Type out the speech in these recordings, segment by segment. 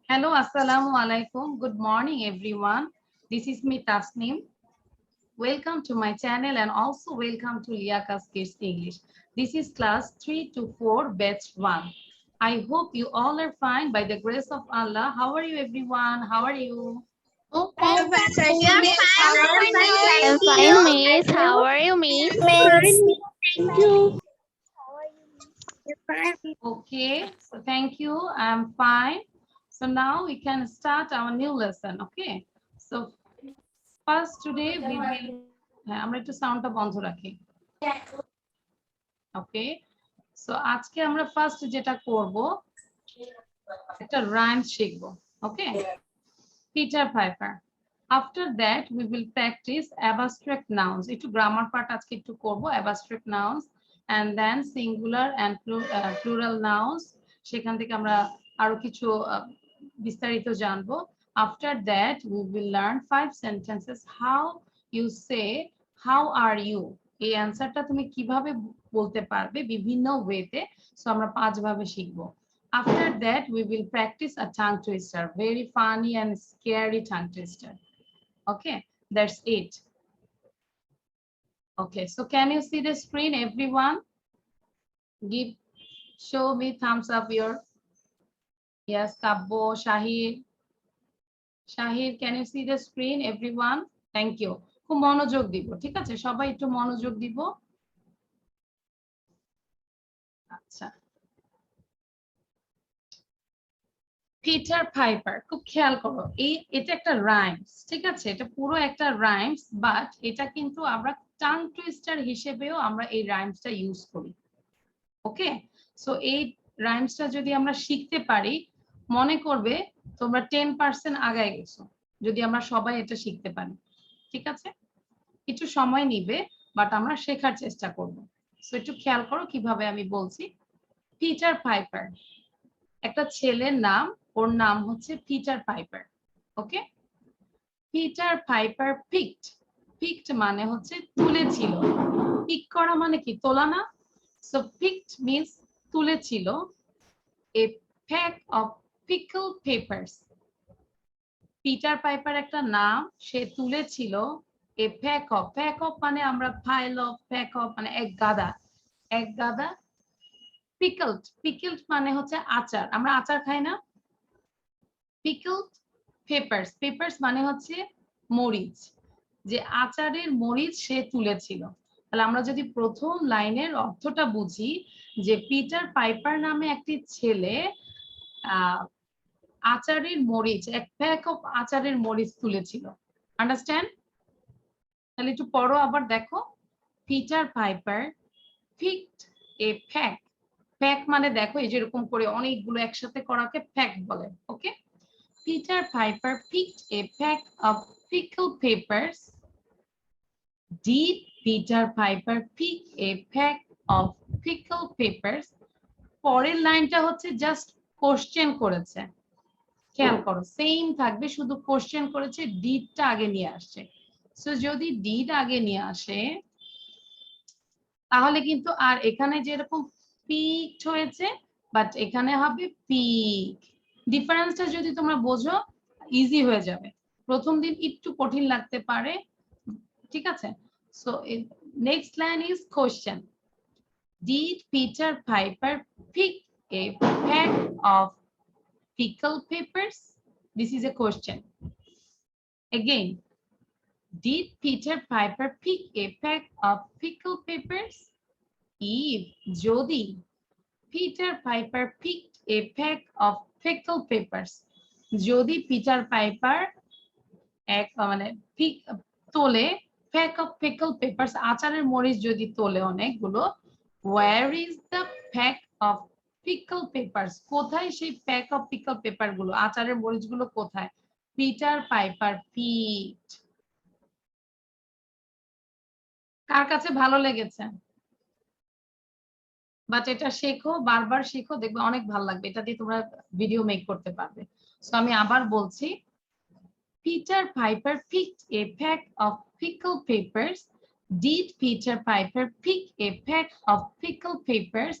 Hello, assalamu alaikum. Good morning, everyone. This is me, Tasnim. Welcome to my channel and also welcome to Liaka's Kids English. This is class 3 to 4, batch 1. I hope you all are fine by the grace of Allah. How are you, everyone? How are you? Okay, thank you, Miss. How are you, I'm Miss? Thank fine, you. Miss. How are you, Miss? Miss. Thank you. Okay, so thank you. I'm fine. So now we can start our new lesson. Okay, so first today we will আমরা একটু সাউন্ডটা বন্ধ রাখি। ওকে, so আজকে আমরা first যেটা করব একটা রাইম শিখব। Okay, Peter Piper. After that we will practice abstract nouns. একটু গ্রামার পার্ট আজকে একটু করব, abstract nouns and then singular and plural nouns. সেখান থেকে আমরা আরো কিছু বিস্তারিত জানবো। After that we will learn 5 sentences how you say how are you. এই অ্যান্সারটা তুমি কিভাবে বলতে পারবে বিভিন্ন ওয়েতে। সো আমরা 5 ভাবে শিখবো। After that, we will practice a tongue twister, very funny and scary tongue twister. Okay, that's it. Okay, so can you see the screen, everyone? Show me thumbs up your, yes, Kabbo, Shahir. Shahir, can you see the screen, everyone? Thank you. খুব মনোযোগ দিব, ঠিক আছে? সবাই একটু মনোযোগ দিব। আচ্ছা, পিটার পাইপার, খুব খেয়াল করো, এটা একটা রাইমস, ঠিক আছে? এটা পুরো একটা রাইমস, বাট এটা কিন্তু আমরা টাং টুইস্টার হিসেবেও আমরা এই রাইমসটা ইউজ করি। ওকে, সো এই রাইমসটা যদি আমরা শিখতে পারি, মনে করবে তোমরা 10% আগায় গেছো যদি আমরা সবাই এটা শিখতে পারি। ঠিক আছে, একটু সময় নিবে, বাট আমরা শেখার চেষ্টা করব। সো একটু খেয়াল করো কিভাবে আমি বলছি। পিটার পাইপার, একটা ছেলের নাম, ওর নাম হচ্ছে পিটার পাইপার। ওকে, পিটার পাইপার পিকড। পিকড মানে হচ্ছে তুলেছিল। পিক করা মানে কি? তোলা না? সো পিকড মিন্স তুলেছিল a pack of pickle papers. Peter piper একটা নাম, সে তুলেছিল এ প্যাক অফ মানে আমরা ফাইল অফ, প্যাক অফ মানে এক গাদা, এক গাদা পিকলড। পিকলড মানে হচ্ছে আচার, আমরা আচার খাই না? পিকলড পেপারস, পেপারস মানে হচ্ছে মরিচ, যে আচারের মরিচ সে তুলেছিল। তাহলে আমরা যদি প্রথম লাইনের অর্থটা বুঝি, যে পিটার পাইপার নামে একটি ছেলে আচারের মরিচ, এক প্যাক অফ আচারের মরিচ তুলেছিল। আন্ডারস্ট্যান্ড? তাহলে একটু পড়ো আবার দেখো। Peter Piper picked a pack. Pack মানে দেখো এই যেরকম করে অনেকগুলো একসাথে করাকে প্যাক বলে। ওকে, Peter Piper picked a pack of pickled peppers. Did Peter Piper pick a pack of pickled peppers? পরের লাইনটা হচ্ছে জাস্ট কোশ্চেন করেছে, খেয়াল করো সেম থাকবে, শুধু কোশ্চেন করেছে, ডিডটা আগে নিয়ে আসছে। সো যদি ডিড আগে নিয়ে আসে, তাহলে কিন্তু আর এখানে যেরকম পিকড হয়েছে, বাট এখানে হবে পিক। ডিফারেন্সটা যদি তোমরা বোঝো, ইজি হয়ে যাবে। প্রথম দিন একটু কঠিন লাগতে পারে, ঠিক আছে? So next line is question. Did Peter Piper pick a pack of pickled peppers? This is a question. Again, did Peter Piper pick a pack of pickled peppers? If, যদি Peter Piper picked a pack of pickled peppers, যদি Peter piper এক মানে তোলে pack of pickle papers, আচারের মরিচ যদি তোলে অনেকগুলো, where is the pack of pickle peppers? কোথায় সেই প্যাক অফ পিকল পেপার গুলো, আচারের মরিচ গুলো কোথায়? Peter Piper picked. কার কাছে ভালো লেগেছে? বাট এটা শেখো, বারবার শেখো, দেখবে অনেক ভালো লাগবে, এটা দিয়ে তোমরা ভিডিও মেক করতে পারবে। সো আমি আবার বলছি, Peter Piper picked a pack of pickled peppers. Did Peter Piper pick a pack of pickled peppers?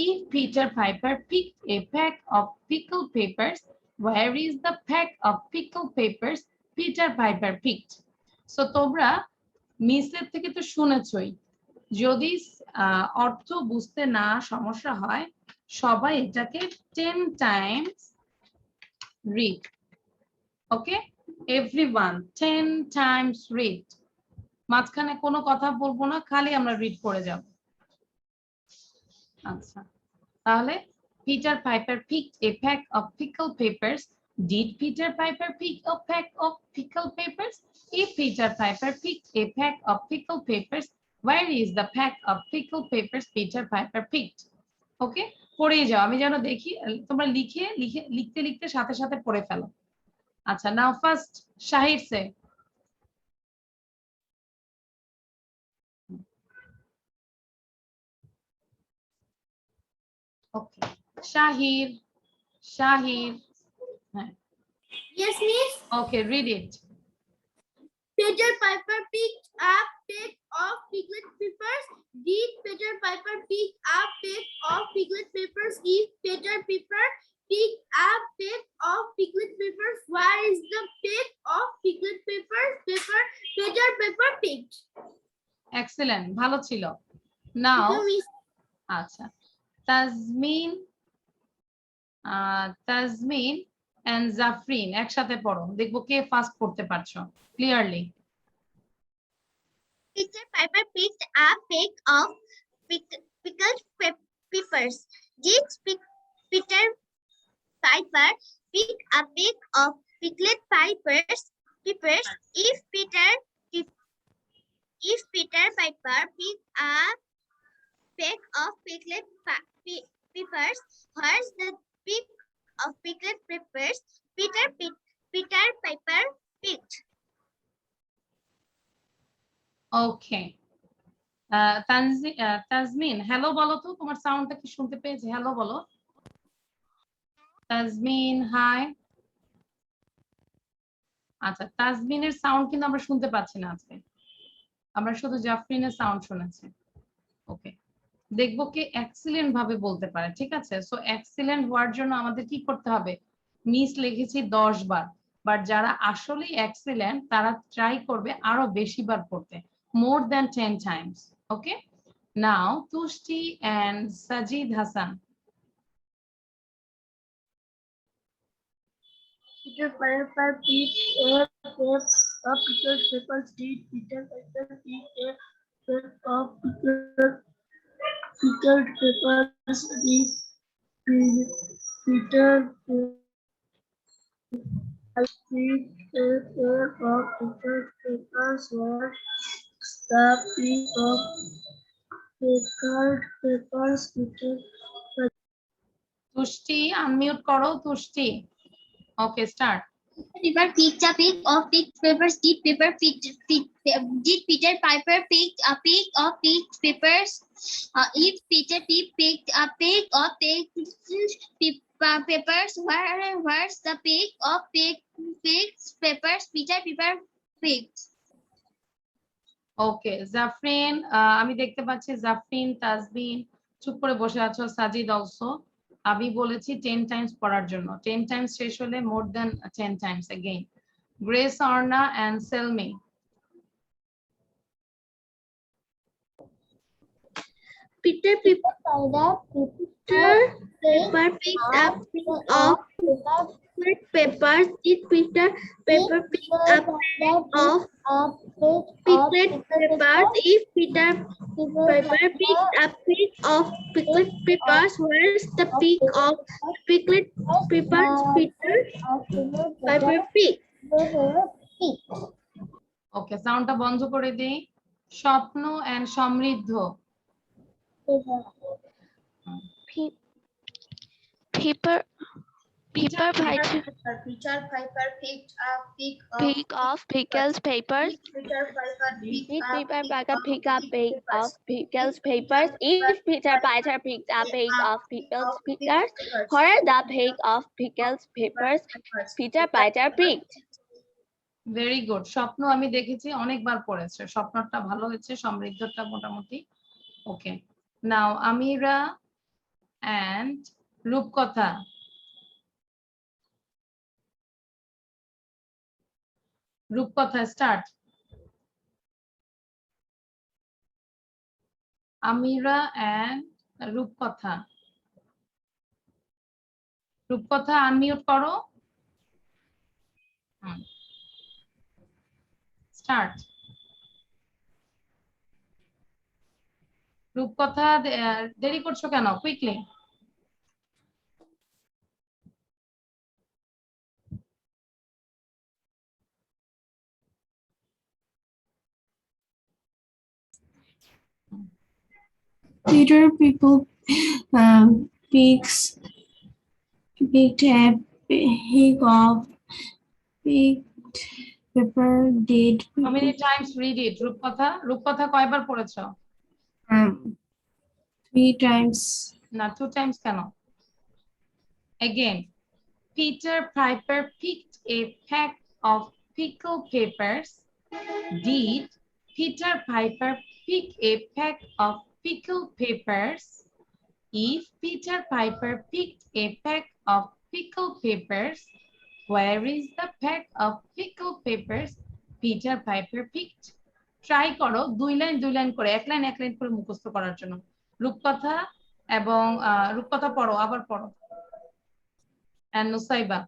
If Peter Piper picked a pack of pickled peppers, where is the pack of pickled peppers Peter Piper picked? So তোমরা মিসের থেকে তো শুনেছই, যদি অর্থ বুঝতে না সমস্যা হয় সবাই এটাকে 10 times read. Okay, everyone 10 times read. মাঝখানে কোনো কথা বলবো না, খালি আমরা রিড করে যাব। আচ্ছা, তাহলে Peter Piper picked a pack of pickled peppers. Did Peter Piper pick a pack of pickled peppers? If Peter Piper picked a pack of pickled peppers, where is the pack of pickled peppers Peter Piper picked? ওকে, পড়ে যাও, আমি যেন দেখি তোমরা লিখতে লিখতে সাথে সাথে পড়ে ফেলো। আচ্ছা, নাও first Shahir say. Okay, Shahir. Yes, miss. Okay, read it. Peter Piper picked a peck of pickled peppers. Did Peter Piper pick a peck of pickled peppers? If Peter Piper picked a peck of pickled peppers, where is the peck of pickled peppers Peter Piper picked? Excellent, ভালো ছিল। Now, You, miss. আচ্ছা, Tazmin and Jafrin একসাথে পড়ো, দেখবো কে first পড়তে পারছো clearly. Peter Piper picked a peck of pickled peppers. Did Peter Piper pick a peck of pickled peppers? If Peter Piper picked a peck of pickled peppers, where's the peck of pickled peppers Peter Piper picked? Okay, Tazmin hello বলো তো, তোমার সাউন্ডটা কি শুনতে পেয়েছি? Hello বলো Tazmin, high. আচ্ছা, তাজমিনের sound কিন্তু আমরা শুনতে পাচ্ছি না আজকে, আমরা শুধু জাফরিনের সাউন্ড শুনেছি। ওকে, দেখবো কে এক্সিলেন্ট ভাবে বলতে পারে, ঠিক আছে? সো এক্সিলেন্ট হওয়ার জন্য আমাদের কি করতে হবে? মিস লিখেছি 10 বার, বাট যারা আসলে এক্সিলেন্ট তারা ট্রাই করবে আরো বেশি বার পড়তে, more than 10 times. Okay, now Tushti and Sajid Hassan. Peter Piper picked a peck of pickled peppers. Did Peter Piper pick a peck of pickled peppers? Did Peter pick a peck of pickled peppers? Where the peck of pickled peppers Peter Tushti, unmute koro Tushti. Okay, start. Piper picked a peck of picked peppers. Did Peter Piper pick a peck of picked peppers? If Peter picked a peck of picked peppers, where's the peck of picked peppers Peter Piper picked? ওকে, জাফরিন, আমি দেখতে পাচ্ছি জাফরিন, তাজবিন চুপ করে বসে আছো, Sajid also. আমি বলেছি 10 Times পড়ার জন্য, 10 টাইমস শেষ হলে more than 10 times again. Grace, Arna and Selmi. Peter Piper picked up of pickled peppers. Did Peter Piper pick up of pickled peppers? If Peter Piper picked a peck of pickled peppers, where's the peck of pickled peppers Peter Piper picked? ওকে, সাউন্ডটা বন্ধ করে দেই। স্বপ্ন and সমৃদ্ধ। Peter Piper picked a peck of pickled peppers. Peter Piper Did Peter Piper pick a peck of pickled peppers? If Peter Piper picked a peck of pickled peppers, where the peck of pickled peppers Peter Piper picked? Very good. স্বপ্ন আমি দেখেছি অনেকবার পড়েছে, স্বপ্নটা ভালো হয়েছে, সমৃদ্ধটা মোটামুটি ওকে। নাও আমিরা and রূপকথা। রূপকথা স্টার্ট। আমিরা এন্ড রূপকথা। রূপকথা আনমিউট করো। স্টার্ট। রূপকথা দেরি করছো কেন? Quickly. Peter people picked a heap of picked paper. Did How many times read it? রূপকথা রূপকথা কয়বার পড়েছো? 3 times. না 2 times কেন? Again. Peter Piper picked a pack of pickled peppers. Did Peter Piper pick a pack of pickled peppers? If Peter Piper picked a pack of pickled peppers, where is the pack of pickled peppers Peter Piper picked? Try করো 2 line করে, এক line করে মুখস্থ করার জন্য। রূপকথা এবং রূপকথা পড়ো, আবার পড়ো। And Nusaiba.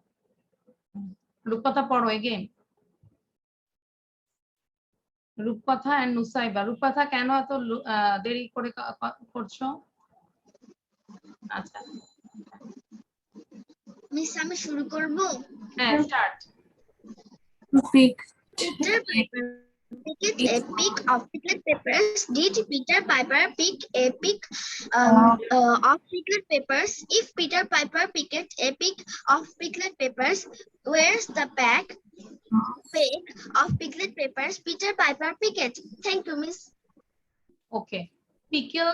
রূপকথা পড়ো again. রূপকথা and নুসাইবা। রূপকথা কেন এত দেরি করে করছো? আচ্ছা মিস আমি শুরু করব। হ্যাঁ start. Pick. Peter Piper picked a pick of pickled peppers. Did Peter Piper pick a pick of pickled peppers? If Peter Piper picked a pick of pickled peppers, where's the pack of pickled peppers Peter Piper picked? Thank you, Miss. Okay pickle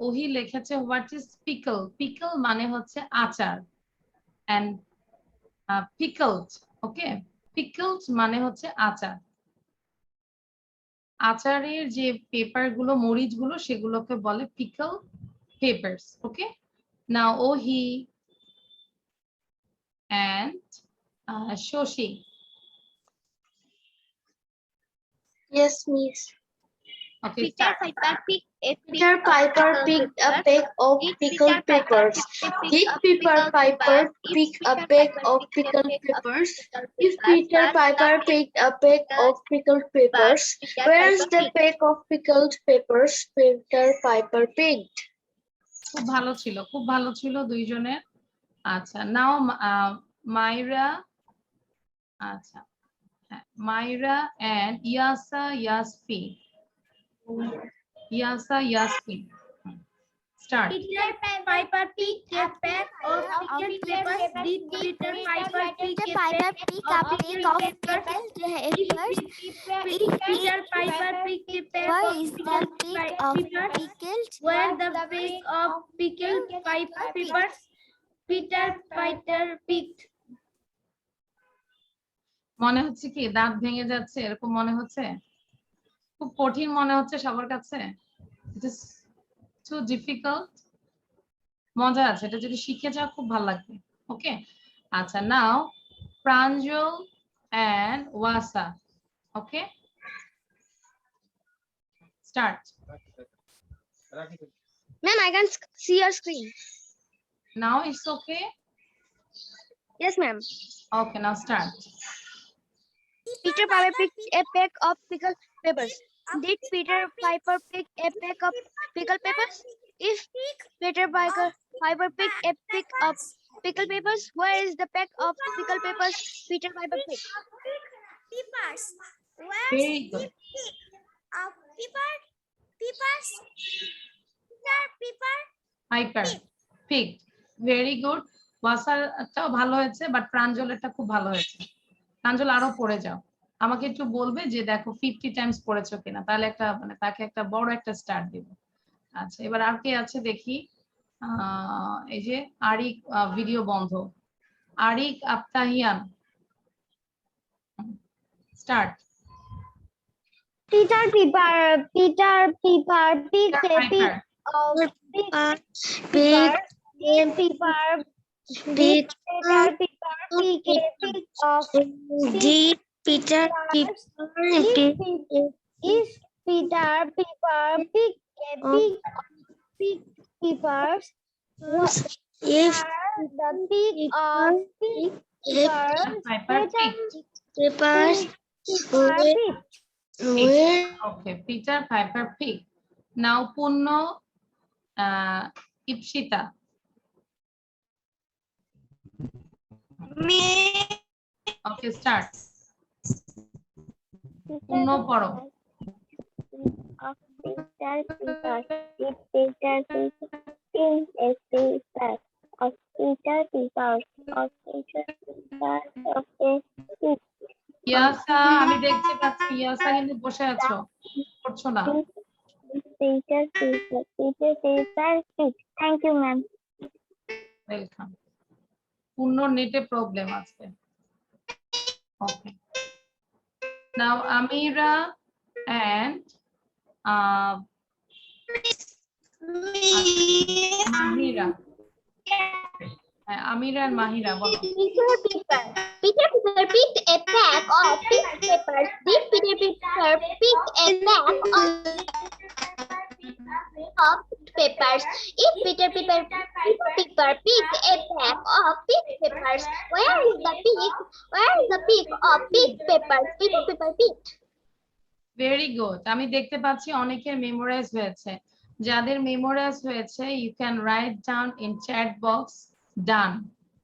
ওহি লিখেছে what is pickle. Pickle মানে হচ্ছে আচার and পিকলড। ওকে পিকলড মানে হচ্ছে আচার। আচারের যে পেপার গুলো মরিচ গুলো সেগুলোকে বলে pickle papers. Okay now Ohi and Shashi. Yes, Miss. Okay, Peter start. Piper picked a pack of pickled peppers. Did Peter Piper pick a pack of pickled peppers? If Peter Piper picked a pack of pickled peppers, where's the pack of pickled peppers Peter Piper picked? খুব ভালো ছিল দুইজনের। আচ্ছা নাও মাইরা। আচ্ছা হ্যাঁ Maira and Yasfi. Yasfi start. Peter Piper picked a pack of pickled peppers. Did Peter Piper pick a pack of pickled peppers? If Peter Piper picked a pack Where of is the pickled pick of peppers, pickled? where the pack of pickled peppers Peter Piper picked? মনে হচ্ছে কি দাঁত ভেঙে যাচ্ছে এরকম মনে হচ্ছে? খুব কঠিন মনে হচ্ছে সবার কাছে? It is too difficult? মজা আছে, এটা যদি শিখে যাও খুব ভালো লাগবে। ওকে আচ্ছা নাও Pranjal and Wasa. Okay start. Ma'am, I can see your screen. Now it's okay. Yes, ma'am. Okay now start. Peter Piper picked a pack of pickled peppers. Did Peter Piper pick a pack of pickled peppers? If Peter Piper picked a pack of pickled peppers, where is the pack of pickled peppers Peter Piper picked? Peppers. Very good. Of peppers. Peter hyper pick very good. ওয়াসারটাও ভালো হয়েছে but প্রাঞ্জলেরটা খুব ভালো হয়েছে। প্রাঞ্জল আরো পড়ে যাও, আমাকে একটু বলবে যে দেখো 50 টাইমস পড়েছো কিনা, তাহলে একটা মানে তাকে একটা বড় একটা স্টার দিব। আচ্ছা এবার আর কে আছে দেখি। এই যে আরিক ভিডিও বন্ধ। Arik Aftahian start. Peter Piper picked a pick of peppers. Did Peter Piper pick a pick of Peter If Peter Piper pick a pig peppers, what if are the pig of pig peppers? Piper picked. papers Pepper pig. where Okay, Peter Piper picked. Now Punno Ipshita. Okay, start. Punno পড়ো। Of Peter Piper. If Peter Piper pig a paper of Peter Piper of Peter Piper of a pig. ইয়াসা আমি দেখতে পাচ্ছি ইয়াসা কিন্তু বসে আছো করছো না Peter Piper pig. Thank you, ma'am. Welcome পূর্ণ নেটে প্রবলেম আছে ওকে নাও আমিরা এন্ড মাহিরা আমিরা আর মাহিরা বলো Peter Piper picked a pack of pig peppers. Did Peter Piper pick a pack of peppers? If Peter Piper picked a pack of pig peppers, where is the pig? Where is the pig of pig peppers? Peter Piper picked. Very good আমি দেখতে পাচ্ছি অনেকের memorise হয়েছে যাদের memorise হয়েছে you can write down in chat box done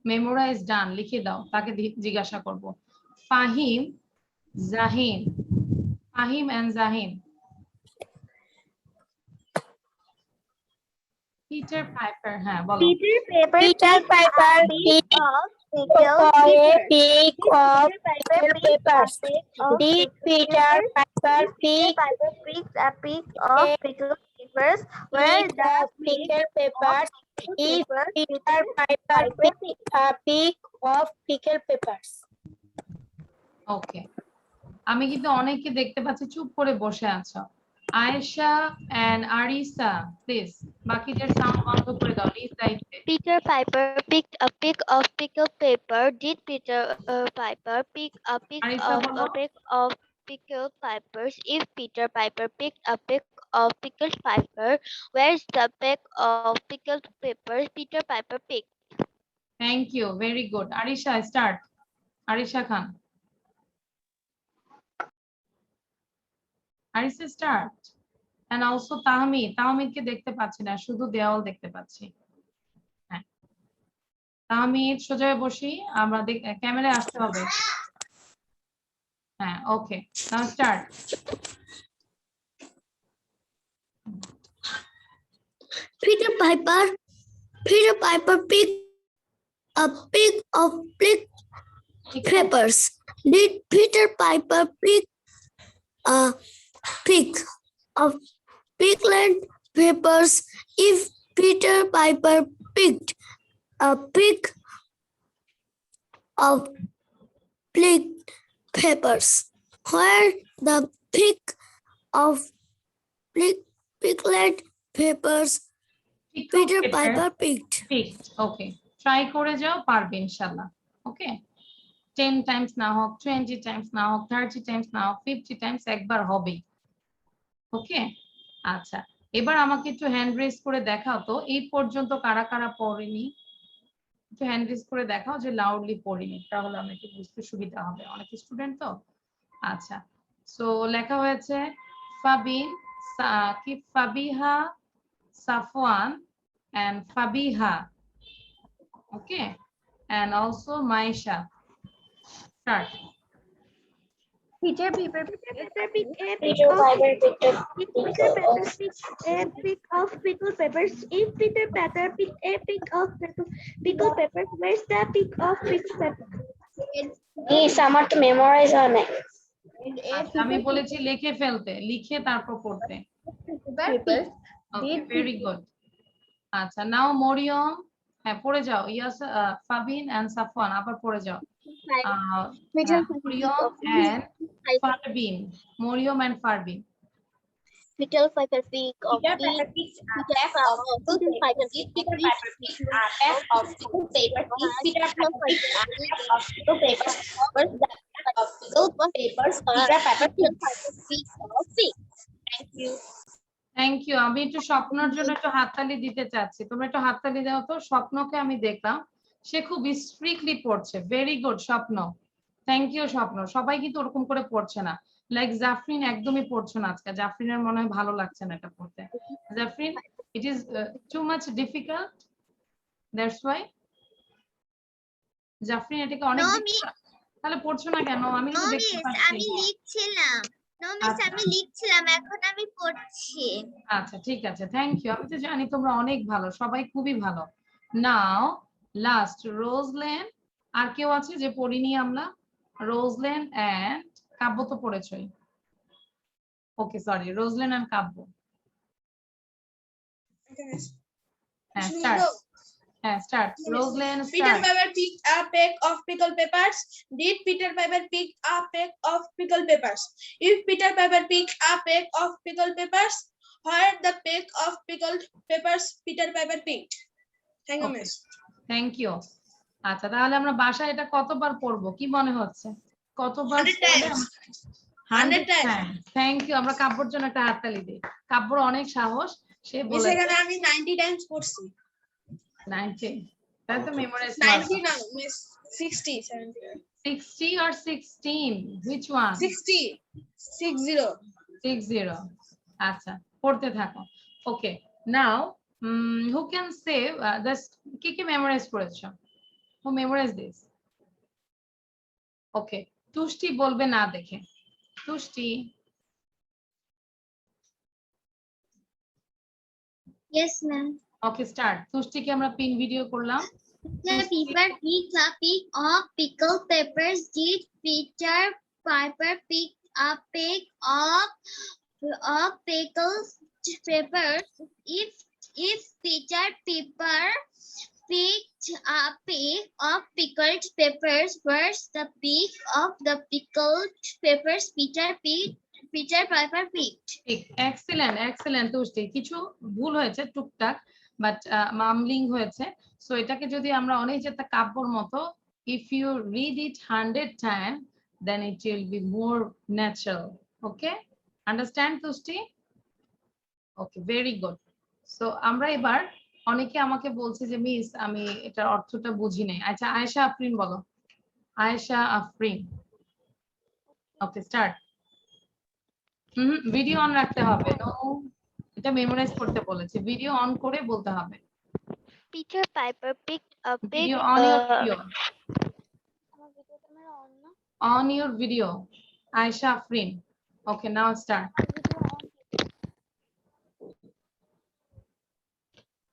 memorise done লিখে দাও তাকে জিজ্ঞাসা করব Fahim and Jahim Peter Piper হ্যাঁ বলো Peter Piper picked of pick of peppers. Did Peter Piper pick a pick of pickled peppers? Where the pickled peppers? If Peter Piper picked a pick of pickled peppers. ওকে আমি কিন্তু অনেককে দেখতে পাচ্ছি চুপ করে বসে আছো আয়েশা এন্ড আরিসা প্লিজ বাকিদের সাউন্ড বন্ধ করে দাও নিজ দায়িত্বে Peter Piper picked a pick of pickled pepper. Did Peter Piper pick a pick Arisa, of bolo. a pick of pickled peppers? If Peter Piper picked a pick of pickled pepper, where's the pick of pickled peppers Peter Piper picked? Thank you very good Arisha start Arisha Khan Arisa start and also তাহমিদকে দেখতে পাচ্ছি না শুধু দেওয়াল দেখতে পাচ্ছি হ্যাঁ তাহমিদ সোজা হয়ে বসি আমরা ক্যামেরায় আসতে হবে হ্যাঁ okay now start Peter Piper picked a pick of pickled peppers. Did Peter Piper pick a pick of pickled peppers? If Peter Piper picked a pick of pickled peppers, where the pick of pickled peppers Peter Piper picked? Picked okay try করে যাও পারবে ইনশাআল্লাহ ওকে 10 Times না হোক 20 Times না হোক 30 Times না হোক 50 টাইমস একবার হবেই ওকে আচ্ছা এবার আমাকে একটু হ্যান্ড রেজ করে দেখাও তো এই পর্যন্ত কারা কারা পড়েনি একটু হ্যান্ড রেজ করে দেখাও যে লাউডলি পড়িনি তাহলে আমি একটু বুঝতে সুবিধা হবে অনেক স্টুডেন্ট তো আচ্ছা সো লেখা হয়েছে ফাবিন Shakib Fabiha Safwan and Fabiha okay and also Maisha start Peter Piper picked a pick of pickled peppers. If Peter Piper picked a pick of pickled peppers, where's the pick of pickled peppers? Yes, আমার তো memorise হয় না আচ্ছা, আমি বলেছি লিখে ফেলতে লিখে তারপর পড়তে okay very good আচ্ছা নাও মরিয়ম হ্যাঁ পড়ে যাও ইয়াস ফাবিন এন্ড সাফওয়ান আবার পড়ে যাও Mariam and Farbin Peter Piper picked a pick of papers, Peter Piper pick of pig. Thank you. Thank you. আমি একটু স্বপ্নর জন্য একটু হাততালি দিতে চাচ্ছি, তোমরা একটু হাততালি দাও তো। স্বপ্নকে আমি দেখলাম, সে খুব স্ট্রিক্টলি পড়ছে। ভেরি গুড স্বপ্ন, থ্যাংক ইউ স্বপ্ন। সবাই কিন্তু ওরকম করে পড়ছে না, লাইক জাফরিন একদমই পড়ছে না আজকে। জাফরিনের মনে হয় ভালো লাগছে না এটা পড়তে। জাফরিন, ইট is too much difficult, that's why. Jafrin এটাকে অনেক তাহলে পড়ছো না কেন? আমি তো দেখতে পাচ্ছি। আমি লিখছিলাম। নো মিস, আমি লিখছিলাম, এখন আমি পড়ছি। আচ্ছা ঠিক আছে, থ্যাংক ইউ। আমি তো জানি তোমরা অনেক ভালো, সবাই খুবই ভালো। নাও লাস্ট রোজলেন, আর কেউ আছে যে পড়িনি আমরা? রোজলেন এন্ড কাব্য তো পড়েছই। ওকে সরি, রোজলেন এন্ড কাব্য। হ্যাঁ স্টার্ট, হ্যাঁ start. Roselyn Peter start. Piper picked a peck of pickled peppers. Did Peter Piper pick a peck of pickled peppers? If Peter Piper picked a peck of pickled peppers, where the peck of pickled peppers Peter Piper picked? Thank you, miss. Thank you. আচ্ছা তাহলে আমরা বাসায় এটা কতবার পড়বো কি মনে হচ্ছে? কতবার 100 times. 100 times. Thank you. আমরা কাব্যর জন্য একটা হাততালি দিই। কাব্যর অনেক সাহস, সে Miss, বলেছে এখানে আমি 90 times পড়ছি। 90, তাই তো মেমোরাইজ 90 না, miss, 60, 70. 60 or 16, which one? 60. 60। আচ্ছা পড়তে থাকো। ওকে নাও who can say this, কি মেমোরাইজ করেছো? who memorized this? ওকে তুষ্টি বলবে না দেখে। তুষ্টি। Yes, ma'am. ওকে স্টার্ট। তুষ্টিকে আমরা পিন ভিডিও করলাম। The Peter picked a peck of pickled peppers. Did Peter Piper pick a peck of pickled peppers? If Peter Piper picked a peck of pickled peppers, where's the peck of the pickled peppers Peter Piper picked? ঠিক, excellent excellent তুষ্টি। কিছু ভুল হয়েছে টুকটাক, but মামলিং হয়েছে। So এটাকে যদি আমরা অনেক যেটা কাব্যর মতো, if you read it 100 times then it will be more natural. Okay, understand তুষ্টি? Okay very good. সো আমরা এবার, অনেকে আমাকে বলছে যে মিস আমি এটার অর্থটা বুঝি নাই। আচ্ছা আয়েশা আফরিন বলো। Ayesha Afrin. Okay start. Video on রাখতে হবে। নো, এটা মেমোরাইজ করতে বলেছে, ভিডিও অন করে বলতে হবে। Peter Piper picked a peck. Video on your video, on your video. Ayesha Afrin. Okay now start.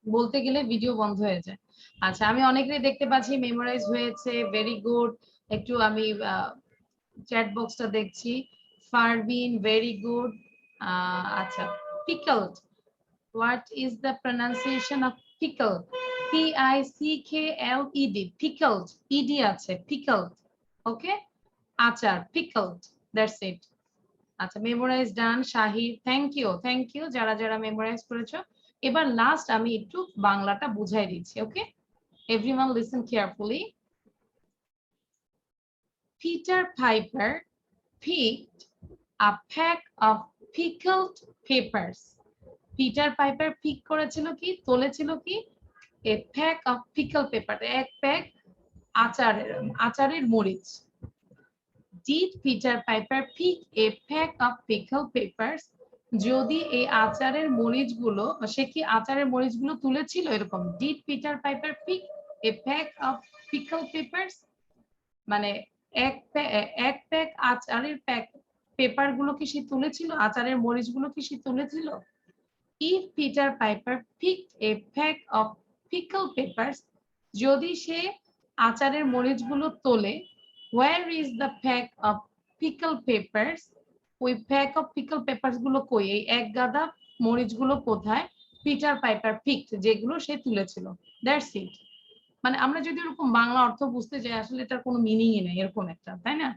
বলতে গেলে ভিডিও বন্ধ হয়ে যায়। আচ্ছা আমি অনেকেরই দেখতে পাচ্ছি মেমোরাইজ হয়েছে, ভেরি গুড। একটু আমি চ্যাট বক্সটা দেখছি। Farbin very good. আচ্ছা পিকলড, what is the pronunciation of pickle? P-I-C-K-L-E-D, pickled, ed আছে, pickled. Okay, আচার, pickled, that's it. আচ্ছা memorise done. Shahid thank you যারা যারা মেমোরাইজ করেছো। এবার লাস্ট আমি একটু বাংলাটা বুঝাই দিচ্ছি। Okay, everyone listen carefully. Peter Piper picked a pack of pickled peppers. Peter Piper pick করেছিল কি, তোলেছিল কি, a pack of pickled peppers, এক প্যাক আচারের মরিচ। Did Peter Piper pick a pack of pickled peppers? যদি এই আচারের মরিচগুলো, সে কি আচারের মরিচগুলো তুলেছিল এরকম। Did Peter Piper pick a pack of pickled peppers? মানে এক প্যাক আচারের পেপার গুলো কি সে তুলেছিল, আচারের মরিচগুলো কি সে তুলেছিল। If Peter Piper picked a pack of pickled peppers, যদি সে আচারের মরিচগুলো তোলে, where is the pack of pickled peppers? ওই pack of pickled peppers গুলো কই, এই এক গাদা মরিচগুলো কোথায় Peter Piper picked, যেগুলো সে তুলেছিল। That's it. মানে আমরা যদি এরকম বাংলা অর্থ বুঝতে যাই, আসলে এটার কোনো মিনিংই নেই এরকম একটা, তাই না?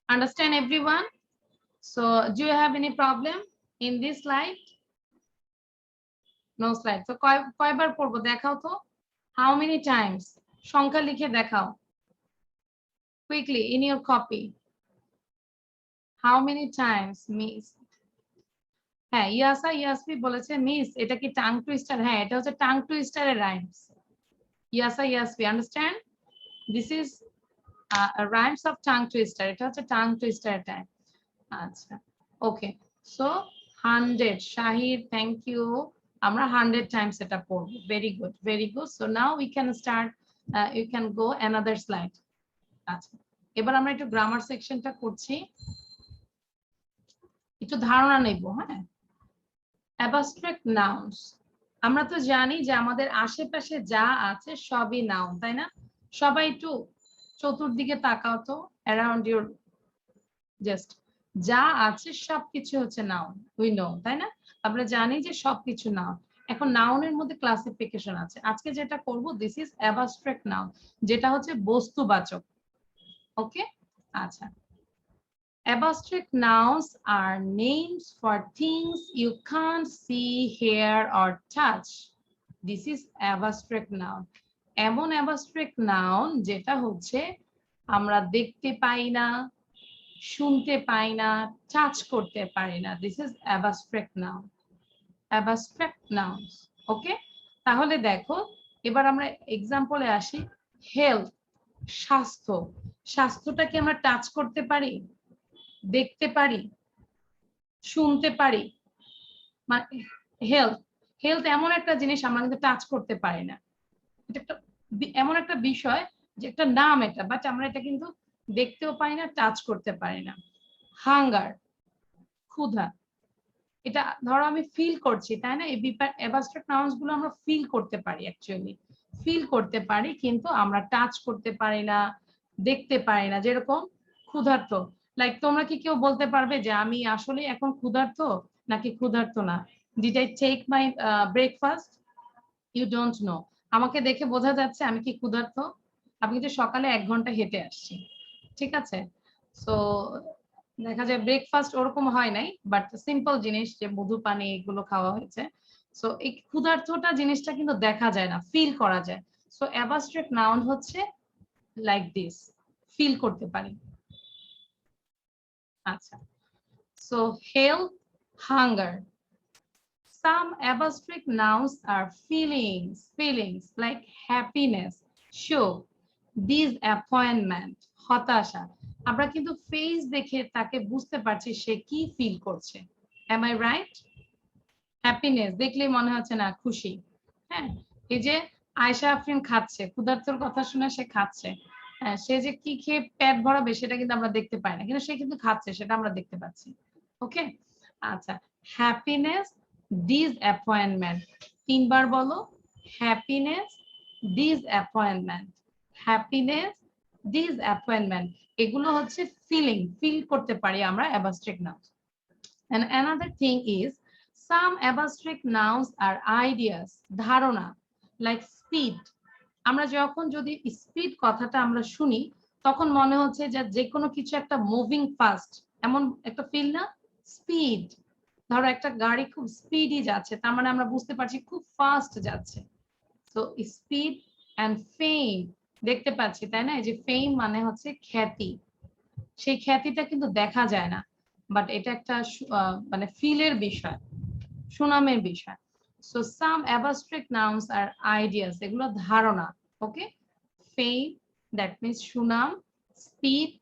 Understand everyone? So do you have any problem in this slide? No slide. So কয়বার পড়বো দেখাও তো, how many times? সংখ্যা লিখে দেখাও quickly in your copy. How many times miss? হ্যাঁ ইয়াসমি বলেছে মিস এটা কি টাং টুইস্টার? হ্যাঁ এটা হচ্ছে টাং টুইস্টারের rhymes. Yasmi understand? This is rhymes of tongue twister. এটা হচ্ছে টাং টুইস্টারের টাইম। আচ্ছা okay, so 100 Shahid, thank you. আমরা 100 টাইমস এটা পড়বো। Very good, very good. So now we can start, you can go another slide. আচ্ছা এবার আমরা একটু গ্রামার সেকশনটা করছি, একটু ধারণা নেব। হ্যাঁ, অ্যাবস্ট্রাক্ট নাউন্স, আমরা তো জানি যে আমাদের আশেপাশে যা আছে সবই নাউন, তাই না? সবাই একটু চতুর্দিকে তাকাও তো, অ্যারাউন্ড ইউর, জাস্ট যা আছে সবকিছু হচ্ছে নাউন, উই নো, তাই না? আমরা জানি যে সবকিছু নাউন। এখন নাউনের মধ্যে ক্লাসিফিকেশন আছে। আজকে যেটা করব, দিস ইজ অ্যাবস্ট্রাক্ট নাউন, যেটা হচ্ছে বস্তুবাচক। ওকে, আচ্ছা। Abstract nouns are names for things you can't see, hear, or touch. This is abstract noun. এমন abstract noun যেটা হচ্ছে আমরা দেখতে পাই না, শুনতে পাই না, টাচ করতে পারি না। This is abstract noun. Abstract nouns. ওকে, তাহলে দেখো এবার আমরা এক্সাম্পলে আসি। হেলথ, স্বাস্থ্য। স্বাস্থ্যটাকে আমরা টাচ করতে পারি, দেখতে পারি, শুনতে পারি? হেলথ, হেলথ এমন একটা জিনিস আমরা কিন্তু টাচ করতে পারি না। এটা একটা এমন একটা বিষয় যে একটা নাম এটা, বাট আমরা এটা কিন্তু দেখতেও পাই না, টাচ করতে পারি না। হাঙ্গার, ক্ষুধা, এটা ধরো আমি ফিল করছি, তাই না? এই অ্যাবস্ট্রাক্ট নাউন্স গুলো আমরা ফিল করতে পারি, অ্যাকচুয়ালি ফিল করতে পারি, কিন্তু আমরা টাচ করতে পারি না, দেখতে পারি না। যেরকম ক্ষুধার্ত, লাইক তোমরা কি কেউ বলতে পারবে যে আমি আসলে এখন ক্ষুধার্ত নাকি ক্ষুধার্ত না? Did I take my breakfast? You don't know. আমাকে দেখে বোঝা যাচ্ছে আমি কি ক্ষুধার্ত? আমি কিন্তু সকালে 1 ঘন্টা হেঁটে আসছি, ঠিক আছে? সো দেখা যায় ব্রেকফাস্ট ওরকম হয় নাই, বাট সিম্পল জিনিস যে মধু পানি এগুলো খাওয়া হয়েছে। সো এই ক্ষুধার্তটা জিনিসটা কিন্তু দেখা যায় না, ফিল করা যায়। সো অ্যাবস্ট্রাক্ট নাউন হচ্ছে লাইক দিস, ফিল করতে পারি। আচ্ছা, so health, hunger. Some abstract nouns are feelings, feelings like happiness, shock, disappointment, হতাশা। আমরা কিন্তু ফেস দেখে তাকে বুঝতে পারছি সে কি ফিল করছে। Am I right? হ্যাপিনেস দেখলেই মনে হচ্ছে না খুশি। হ্যাঁ, এই যে আয়েশা আফরিন খাচ্ছে, ক্ষুধার্তর কথা শুনে সে খাচ্ছে। হ্যাঁ, সে যে কি খেয়ে পেট ভরাবে সেটা কিন্তু আমরা দেখতে পাই না, কিন্তু সে কিন্তু খাচ্ছে, সেটা আমরা দেখতে পাচ্ছি। ওকে, আচ্ছা। হ্যাপিনেস, ডিসঅ্যাপয়েন্টমেন্ট, 3 বার বলো। Happiness, disappointment, happiness, disappointment. এগুলো হচ্ছে ফিলিং, ফিল করতে পারি আমরা abstract nouns. And another thing is, some abstract nouns are ideas, ধারণা, like speed. আমরা যখন যদি স্পিড কথাটা আমরা শুনি, তখন মনে হচ্ছে যে কোনো কিছু একটা মুভিং ফাস্ট, এমন একটা ফিল না? স্পিড, ধরো একটা গাড়ি খুব স্পিডি যাচ্ছে, তার মানে আমরা বুঝতে পারছি খুব ফাস্ট যাচ্ছে। সো স্পিড অ্যান্ড ফেম, দেখতে পাচ্ছি, তাই না? এই যে ফেম মানে হচ্ছে খ্যাতি, সেই খ্যাতিটা কিন্তু দেখা যায় না, বাট এটা একটা মানে ফিলের বিষয়, সুনামের বিষয়। So some abstract nouns are ideas, এগুলো ধারণা। ওকে, ফেম দ্যাট মিন্স সুনাম, স্পিড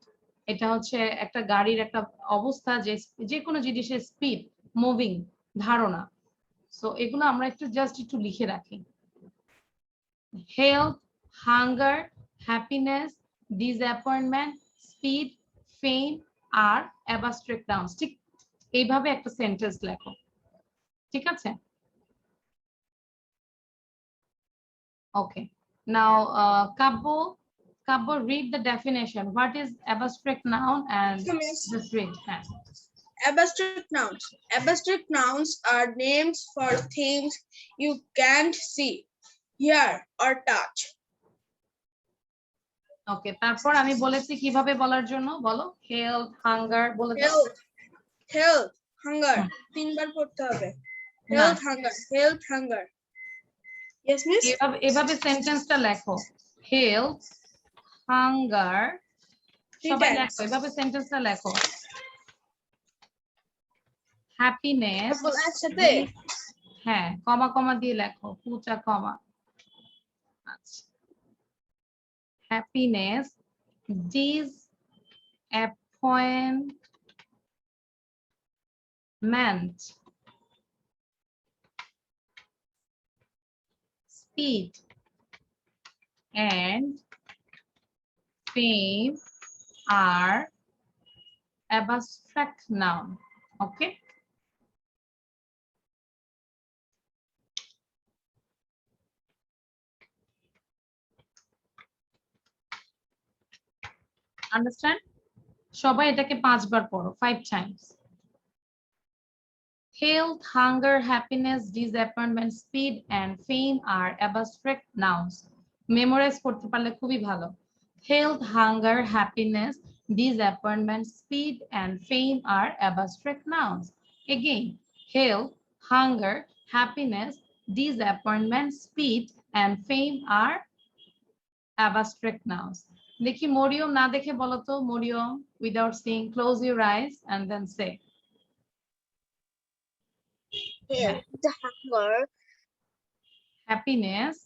এটা হচ্ছে একটা গাড়ির একটা অবস্থা, যে কোনো জিনিসের স্পিড, মুভিং, ধারণা। সো এগুলো আমরা একটু লিখে রাখি। Health, hunger, happiness, disappointment, speed, fame আর অ্যাবস্ট্রাক্ট নাউন্স। ঠিক এইভাবে একটা সেন্টেন্স লেখো, ঠিক আছে? ওকে, নাও কাব্য, read the definition. What is abstract noun? And just read. হ্যাঁ, Abstract nouns. Abstract nouns are names for things you can't see, hear, or touch. ওকে, তারপর আমি বলেছি কিভাবে বলার জন্য, বলো। হেলথ, হাঙ্গার বলে দাও। Health, hunger. 3 বার পড়তে হবে। Health, hunger. Health, hunger. Yes, miss? এভাবে সেন্টেন্সটা লেখো। হেলথ, হাঙ্গার, Three সবাই times. লেখো, এভাবে সেন্টেন্সটা লেখো। হ্যাপিনেস, একসাথে হ্যাঁ কমা কমা দিয়ে লেখো, পুচা কমা। আচ্ছা, happiness disappointment, speed and fame are abstract noun. Okay. Understand? সবাই এটাকে 5 বার পড়ো, 5 times. Health, hunger, happiness, disappointment, speed and fame are abstract nouns. Memorize করতে পারলে খুবই ভালো। Health, hunger, happiness, disappointment, speed and fame are abstract nouns. Again, health, hunger, happiness, disappointment, speed and fame are abstract nouns. দেখি মরিয়ম না দেখে বলো তো, Mariam, without saying, close your eyes and then say. Health, hunger, Happiness,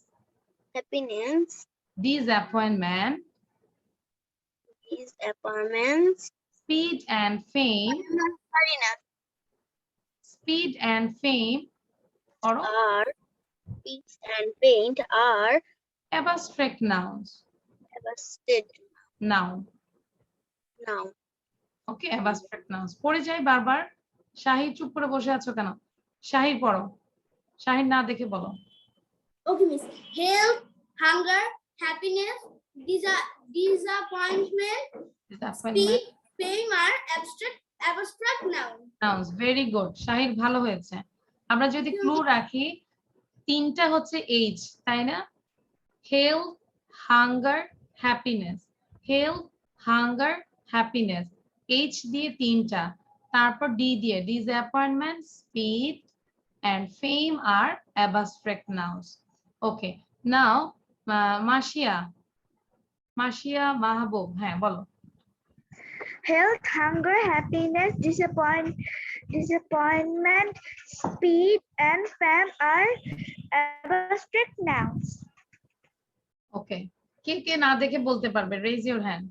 happiness, disappointment, disappointment, speed and fame, speed and fame or are peace and paint are abstract nouns. abstract Noun. noun. Okay, abstract nouns. পড়ে যাই বারবার। শাহির চুপ করে বসে আছো কেন? শাহির পড়ো। শাহির না দেখে বলো। Okay, miss. Health, hunger, happiness, disappointment, Disappointment, fame are abstract noun. nouns. Very good. Shahir ভালো হয়েছে। আমরা যদি ক্লু রাখি, তিনটা হচ্ছে এইজ, তাই না? Health, hunger, happiness. Health, hunger, happiness. H দিয়ে তিনটা, তারপর ডি দিয়ে disappointment, speed and fame are abstract nouns. Okay, now Marcia Mahabub, হ্যাঁ বলো। Health, hunger, happiness, disappointment, speed and fame are abstract nouns. ওকে, কে কে না দেখে বলতে পারবে? Raise your hand,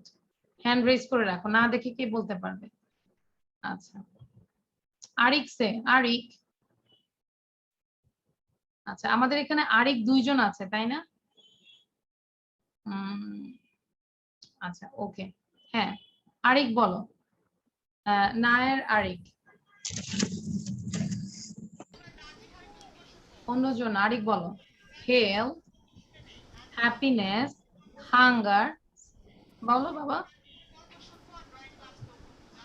hand raise করে রাখো, না দেখে কে বলতে পারবে? আচ্ছা, আরিক সে, আরিক। আচ্ছা, আমাদের এখানে আরিক 2 জন আছে, তাই না? আচ্ছা, ওকে, হ্যাঁ আরিক বলো। নায়ের আরিক, অন্যজন আরিক বলো। হেলথ, হ্যাপিনেস, হাঙ্গার, বলো বাবা,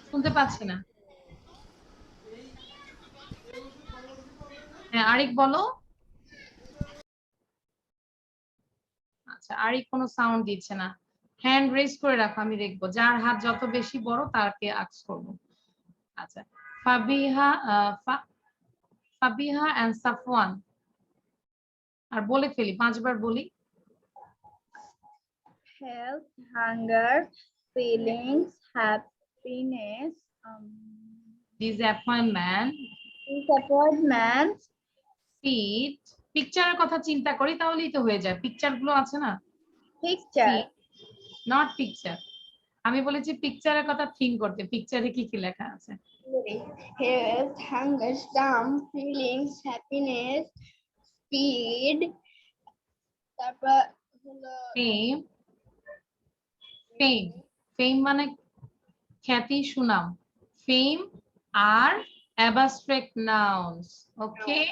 শুনতে পাচ্ছি না। হ্যাঁ আরিক বলো। আচ্ছা, আরিক কোনো সাউন্ড দিচ্ছে না। হ্যান্ড রেজ করে রাখো, আমি দেখবো। যার হাত যত বেশি বড় তাকে আস্ক করব। আচ্ছা, ফাবিহা এন্ড সাফওয়ান। আর বলে ফেলি, 5 বার বলি। Health, hunger, feelings, happiness, disappointment, disappointment, speed. পিকচারের কথা চিন্তা করি তাহলেই তো হয়ে যায়, পিকচার গুলো আছে না? picture, নট পিকচার, আমি বলেছি পিকচারের কথা থিঙ্ক করতে। পিকচারে কি কি লেখা আছে? health, hunger, some feelings, happiness, speed, তারপর হলো ফেম, ফেম, ফেম মানে খ্যাতি, সুনাম। ফেম আর abstract nouns. Okay,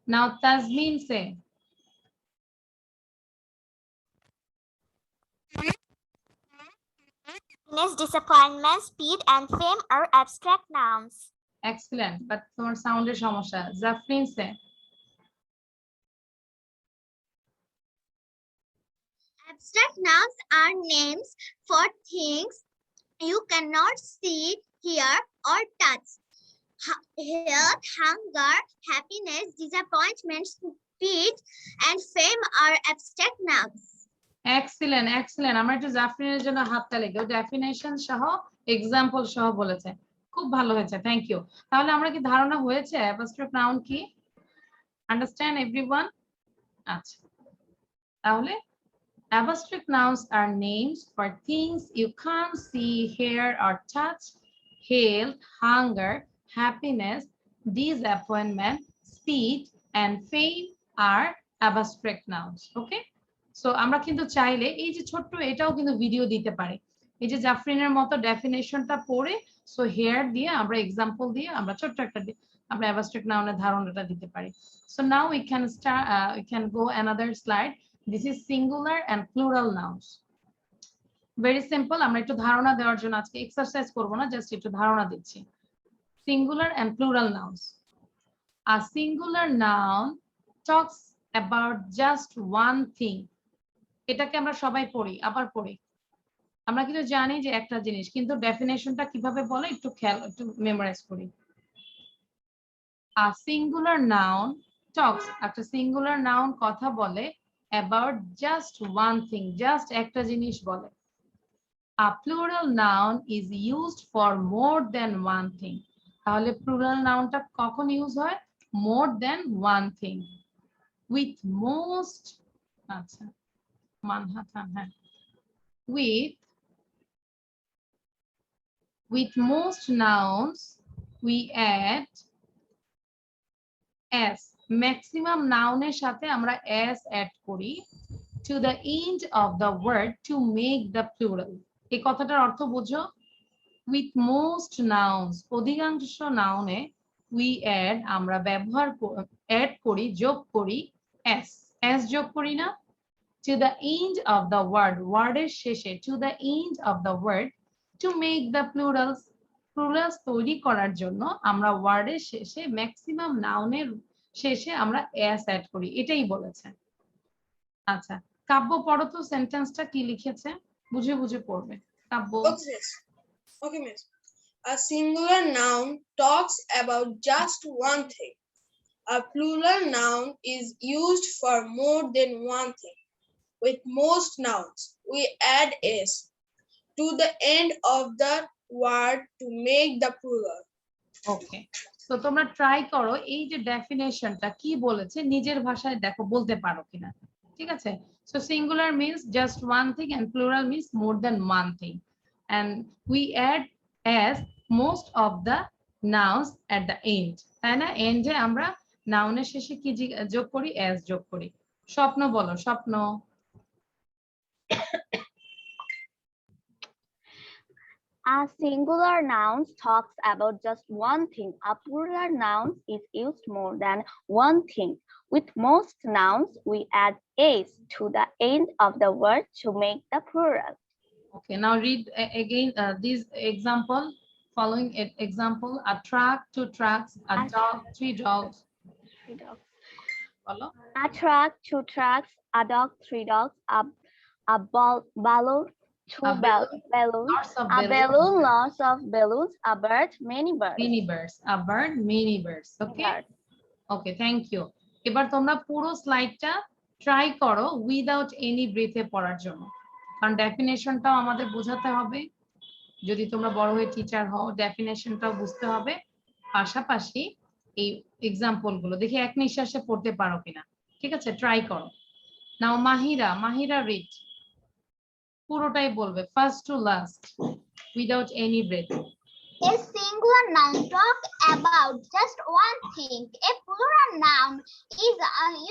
now Tazmin say. Happiness, disappointment, speed and fame are abstract nouns. Excellent, but তোমার সাউন্ডের সমস্যা। Jafrin say. Abstract nouns are names for things you cannot see, hear, or touch. Health, hunger, happiness, disappointment, speed, and fame are abstract nouns. Excellent excellent. আমরা একটু জাফরিনের জন্য হাততালি দিই, definition সহ example সহ বলেছে, খুব ভালো হয়েছে, থ্যাংক ইউ। তাহলে আমরা কি ধারণা হয়েছে অ্যাবস্ট্রাক্ট নাউন কি? Understand everyone? আচ্ছা, তাহলে abstract nouns are names for things you can't see, hear, or touch. Health, hunger, happiness, disappointment, speed, and fame are abstract nouns. Okay? So আমরা কিন্তু চাইলে এই যে ছোট্ট এটাও কিন্তু ভিডিও দিতে পারি। এই যে জাফরিনের মতো ডেফিনেশনটা পড়ে সো হেয়ার দিয়ে আমরা এক্সাম্পল দিয়ে আমরা ছোট্ট একটা আমরা abstract noun এর ধারণাটা দিতে পারি। So now we can start we can go another slide. This is singular and plural nouns. Very simple. আমরা একটু ধারণা দেওয়ার জন্য আজকে এক্সারসাইজ করব না, জাস্ট একটু ধারণা দিচ্ছি। Singular and plural nouns. A singular noun talks about just one thing. এটাকে আমরা সবাই পড়ি, আবার পড়ি। আমরা কিন্তু জানি যে একটা জিনিস, কিন্তু ডেফিনেশনটা কিভাবে বলে একটু খেয়াল, একটু মেমোরাইজ করি। A singular noun talks, একটা singular noun কথা বলে about just one thing, just একটা জিনিস বলে। A plural noun is used for more than one thing. তাহলে plural nounটা কখন ইউজ হয়? More than one thing. With most, আচ্ছা মানহাতান, হ্যাঁ, with most nouns we add s. Maximum noun-এর সাথে আমরা s add করি to the end of the word to make the plural. এই কথাটার অর্থ বুঝো? With most nouns, অধিকাংশ নাউনে we add, আমরা ব্যবহার add করি, যোগ করি s. s যোগ করি না? To the end of the word, ওয়ার্ডের শেষে, to the end of the word to make the plurals. plurals তৈরি করার জন্য আমরা ওয়ার্ডের শেষে ম্যাক্সিমাম নাউনের শেষে আমরা s অ্যাড করি, এটাই বলেছে। আচ্ছা, কাব্য পড়ো তো, সেন্টেন্সটা কি লিখেছে বুঝে বুঝে পড়বে। কাব্য। Okay, miss. A singular noun talks about just one thing. A plural noun is used for more than one thing. With most nouns, we add s to the end of the word to make the plural. ওকে, তো তোমরা try করো এই যে ডেফিনেশনটা কি বলেছে নিজের ভাষায় দেখো বলতে পারো কিনা, ঠিক আছে? So singular means just one thing and plural means more than one thing, and we add as most of the nouns at the end, তাই না? এন্ডে আমরা নাউনের শেষে কি যোগ করি? as যোগ করি। স্বপ্ন বলো, স্বপ্ন। A singular noun talks about just one thing. A plural noun is used more than one thing. With most nouns, we add s to the end of the word to make the plural. Okay, now read again this example. Following example: a truck, two trucks, a dog, three dogs. Follow. A truck, two trucks, a dog, three dogs, a balloon, two balloons, Lots of a balloon, lots of balloons, a bird, many birds. Many birds. A bird, many birds. Okay. Okay, thank you. এবার তোমরা পুরো স্লাইডটা try করো without any ব্রেথে পড়ার জন্য, কারণ ডেফিনেশনটাও আমাদের বোঝাতে হবে। যদি তোমরা বড় হয়ে টিচার হও, ডেফিনেশনটাও বুঝতে হবে, পাশাপাশি এই এক্সাম্পল গুলো দেখি এক নিঃশ্বাসে পড়তে পারো কিনা। ঠিক আছে, ট্রাই করো। নাও মাহিরা রিড, পুরোটাই বলবে first to last without any breath. A singular noun talks about just one thing. A plural noun is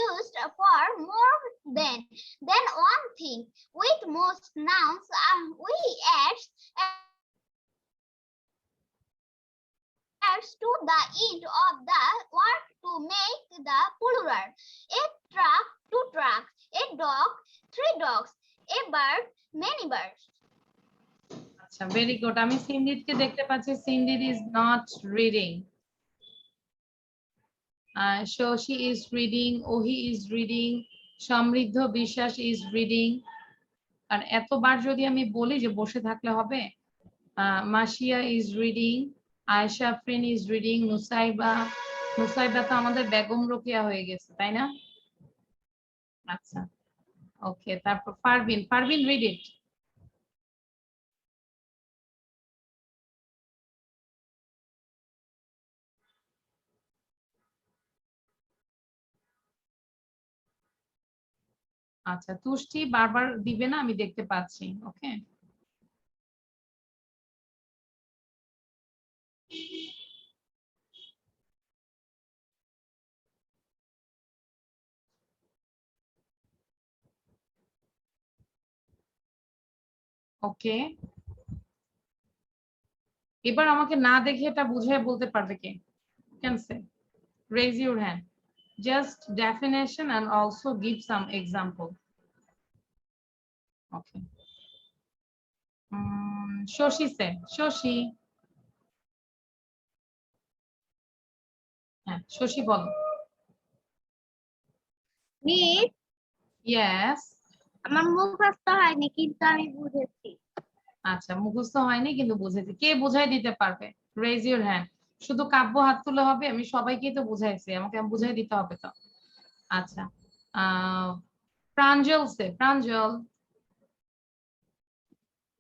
used for more than one thing. With most nouns, we add to the end of the word to make the plural. A truck, two trucks. A dog, three dogs. A bird, many birds. আচ্ছা, very good. আমি সিমরিতকে দেখতে পাচ্ছি, Simrit is not reading. Shashi is reading, Ohi is reading, Samriddha Biswas is reading. আর এতবার যদি আমি বলি যে বসে থাকলে হবে? Masiya is reading, Ayesha Afrin is reading, Nusaiba তো আমাদের বেগম রোকেয়া হয়ে গেছে, তাই না? আচ্ছা, ওকে, তারপর পারভিন, পারভিন রিড ইট। আচ্ছা, তুষ্টি বারবার দিবে না, আমি দেখতে পাচ্ছি। ওকে, ওকে, এবার আমাকে না দেখে এটা বুঝিয়ে বলতে পারবে কে? ক্যান সে raise your hand, just definition and also give some example. Okay. Shoshi said, Shoshi. হ্যাঁ, শশী বলো। Miss, Yes. আমার মুখস্থ হয়নি কিন্তু আমি বুঝেছি। আচ্ছা, মুখস্থ হয়নি কিন্তু বুঝেছি। কে বুঝাই দিতে পারবে? Raise your hand. শুধু কাব্য হাত তুলে হবে? আমি সবাইকেই তো বুঝাইছি, আমাকে বুঝাই দিতে হবে তো। আচ্ছা, প্রাঞ্জল সে, প্রাঞ্জল।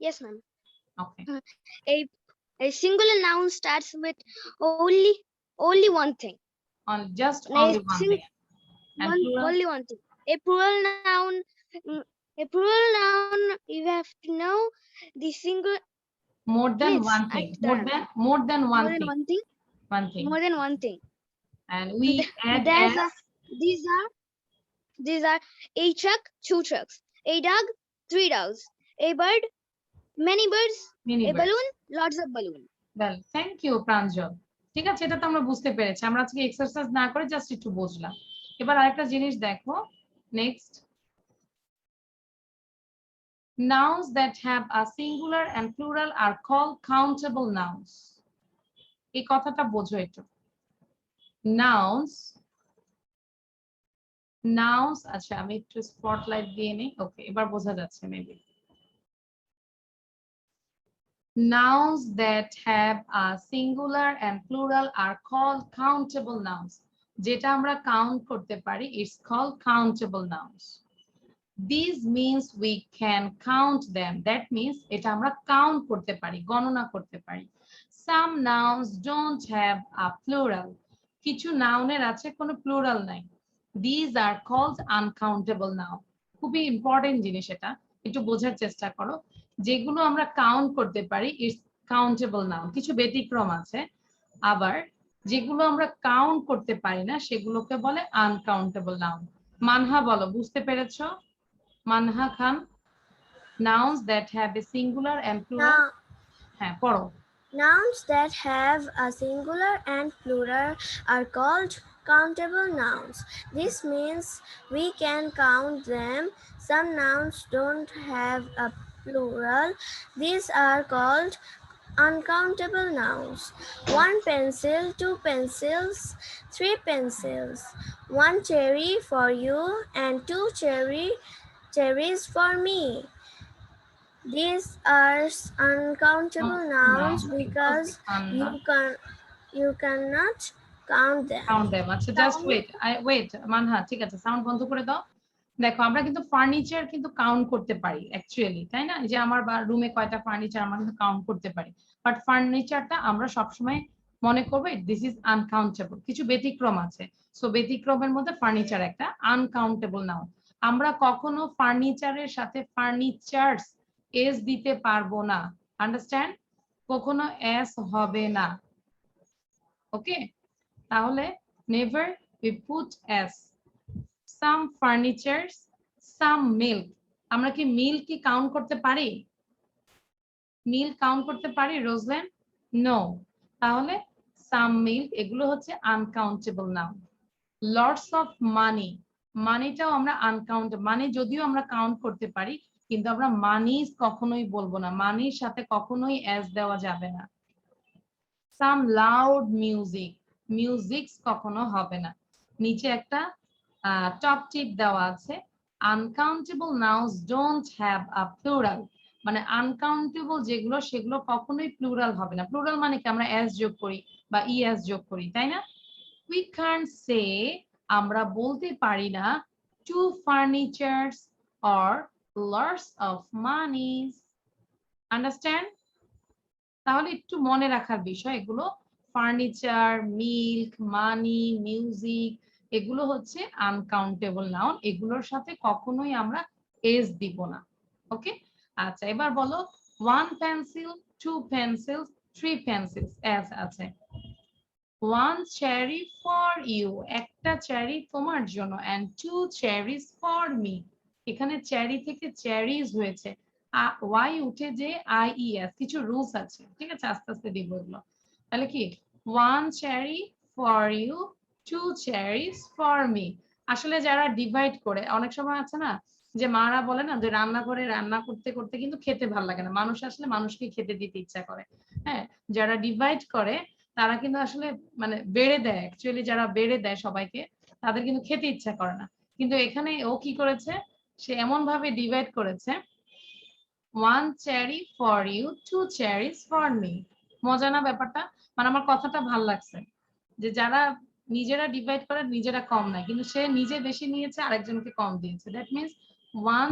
Yes, ma'am. Okay, A singular noun starts with only one thing. on just A only one sing- thing. And plural? only one thing. A plural noun. You have to know the single. More than Miss, one thing. I More than more one than thing. one thing. One thing. More than one thing. And we add There's as these are a truck, 2 trucks. A dog, 3 dogs. A bird, many birds. many A words. balloon, lots of balloon. Well, thank you, প্রাঞ্জল। ঠিক আছে, এটা তো আমরা বুঝতে পেরেছি। আমরা আজকে exercise না করে জাস্ট একটু বুঝলাম। এবার আরেকটা জিনিস দেখো, next. Nouns that have a singular and plural are called countable nouns. এই কথাটা বোঝো একটু। Nouns, আচ্ছা আমি একটু স্পটলাইট দিয়ে নিই। ওকে, এবার বোঝা যাচ্ছে maybe. Nouns that have a singular and plural are called countable nouns. যেটা আমরা কাউন্ট করতে পারি, it's called countable nouns. This means we can count them. That means এটা আমরা কাউন্ট করতে পারি, গণনা করতে পারি। Some nouns don't have a plural. কিছু নাউনের আছে কোনো প্লুরাল নাই। These are called uncountable noun. খুবই ইম্পর্টেন্ট জিনিস, এটা একটু বোঝার চেষ্টা করো। যেগুলো আমরা কাউন্ট করতে পারি ইটস কাউন্টেবল নাউন। কিছু ব্যতিক্রম আছে, আবার যেগুলো আমরা কাউন্ট করতে পারি না সেগুলোকে বলে আনকাউন্টেবল নাউন। মানহা বলো, বুঝতে পেরেছো? মানহা খান, nouns that have a singular and plural. হ্যাঁ, পড়ো। Nouns that have a singular and plural are called countable nouns. This means we can count them. Some nouns don't have a plural. These are called uncountable nouns. 1 pencil, 2 pencils, 3 pencils, 1 cherry for you and 2 cherries for me. These are uncountable nouns because you cannot count them. Count them. আচ্ছা, just wait Manha, ঠিক আছে, sound বন্ধ করে দাও। দেখো, আমরা কিন্তু furniture কিন্তু কাউন্ট করতে পারি অ্যাকচুয়ালি, তাই না? যে আমার রুমে কয়টা ফার্নিচার আমরা কিন্তু কাউন্ট করতে পারি, বাট ফার্নিচারটা আমরা সবসময় মনে করবো দিস ইজ আনকাউন্টেবল। কিছু ব্যতিক্রম আছে, সো ব্যতিক্রমের মধ্যে ফার্নিচার একটা আনকাউন্টেবল নাউন। আমরা কখনো ফার্নিচারের সাথে ফার্নিচারস এস দিতে পারবো না, আন্ডারস্ট্যান্ড? কখনো এস হবে না, ওকে? তাহলে never we put S. Some furnitures, some milk. আমরা কি মিল্ক কি কাউন্ট করতে পারি? মিল্ক কাউন্ট করতে পারি রোজলেন? নো। তাহলে some milk এগুলো হচ্ছে uncountable noun. Lots of money, মানিটাও আমরা আনকাউন্ট, মানে যদিও আমরা কাউন্ট করতে পারি কিন্তু আমরা মানি কখনোই বলবো না, মানির সাথে কখনোই এস দেওয়া যাবে না। সাম লাউড মিউজিক, মিউজিকস কখনো হবে না। নিচে একটা টপ টিপ দেওয়া আছে, uncountable nouns don't have a plural. মানে আনকাউন্টেবল যেগুলো সেগুলো কখনোই প্লুরাল হবে না। প্লুরাল মানে কি আমরা এস যোগ করি বা ইএস যোগ করি, তাই না? উই ক্যান্ট সে, আমরা বলতে পারি না two furnitures or lots of monies. Understand? তাহলে একটু মনে রাখার বিষয় এগুলো ফার্নিচার, মিল্ক, মানি, মিউজিক এগুলো হচ্ছে আনকাউন্টেবল নাউন, এগুলোর সাথে কখনোই আমরা এস দিব না। ওকে, আচ্ছা এবার বলো 1 পেন্সিল, 2 পেন্সিলস, 3 পেন্সিলস এস আছে। 1 cherry for you, একটা চেরি তোমার জন্য, and 2 cherries for me, এখানে চেরি থেকে চেরিজ হয়েছে, ওয়াই উঠে যে আই ই এস, কিছু রুলস আছে, ঠিক আছে, আস্তে আস্তে দিব এগুলো। তাহলে কি 1 cherry for you, 2 cherries for me। আসলে যারা ডিভাইড করে, অনেক সময় আছে না যে মারা বলে না যে রান্না করে রান্না করতে করতে কিন্তু খেতে ভালো লাগে না, মানুষ আসলে মানুষকে খেতে দিতে ইচ্ছা করে। হ্যাঁ, যারা ডিভাইড করে তারা কিন্তু আসলে মানে বেড়ে দেয়, অ্যাকচুয়ালি যারা বেড়ে দেয় সবাইকে তাদের কিন্তু খেতে ইচ্ছা করে না, কিন্তু এখানে ও কি করেছে, সে এমন ভাবে ডিভাইড করেছে 1 cherry for you, 2 cherries for me। মজা না ব্যাপারটা? মানে আমার কথাটা ভাল লাগছে যে যারা নিজেরা ডিভাইড করে নিজেরা কম নাই, কিন্তু সে নিজে বেশি নিয়েছে আরেকজনকে কম দিয়েছে। That means 1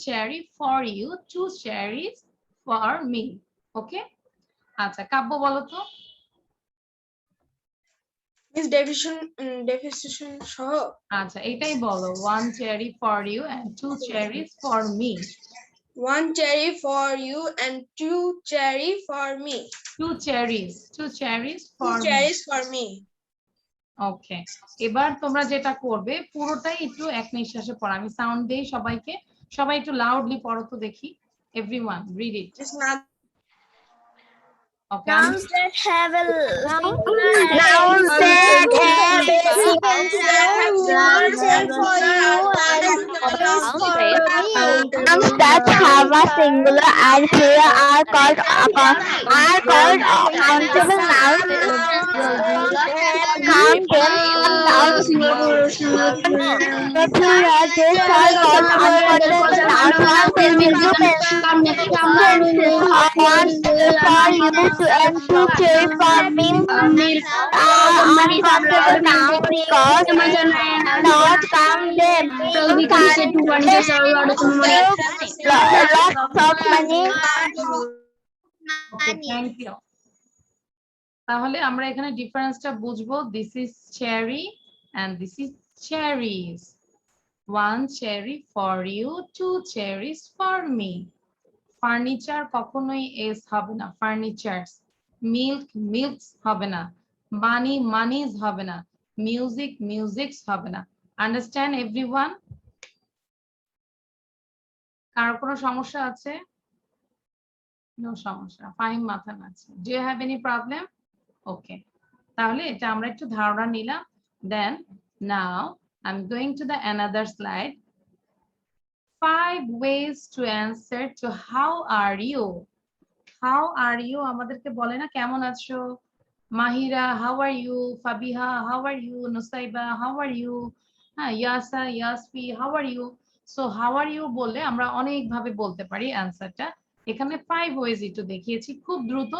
cherry for you, 2 cherries for me। ওকে, আচ্ছা কাব্য বলো তো। মিস ডেফিনিশন সহ আচ্ছা এটাই বলো, 1 cherry for you and 2 cherries for me। 1 cherry for you and 2 cherry for me। 2 cherries 2 for me। cherries for me। ওকে, এবার তোমরা যেটা করবে পুরোটাই একটু এক নিঃশ্বাসে পড়া, আমি সাউন্ড দেই সবাইকে, সবাই একটু লাউডলি পড়ো তো দেখি, everyone read it. It's not okay, Nouns that have a singular Nouns that have a Nouns that have a singular and plural are called countable nouns. Count them nouns. The plural these are called uncountable nouns. One pencil, 2 pencils, 1 for you and 2 cherry for me. Uncountable nouns because not count them. Lots of money. Thank you. তাহলে আমরা এখানে ডিফারেন্সটা বুঝবো, this is cherry and this is cherries. 1 cherry for you, 2 cherries for me। Furniture কখনোই S হবে না, ফার্নিচারস। Milk milks হবে না, মানি মানিজ হবে না, মিউজিক মিউজিকস হবে না। Understand everyone? কারো কোনো সমস্যা আছে? নো সমস্যা, ফাইন, মাথা নাড়ছে। Do you have any problem? Okay, তাহলে এটা আমরা একটু ধারণা নিলাম। Then now I am going to the another slide. 5 ways to answer to how are you। how are you আমাদেরকে বলে না কেমন আছো, Mahira how are you, Fabiha how are you, Nusaiba how are you, হ্যাঁ ইয়াসা ইয়াসফি how are you। So how are you বললে আমরা অনেক ভাবে বলতে পারি অ্যানসারটা। এখানে 5 ওয়েজ একটু দেখিয়েছি, খুব দ্রুত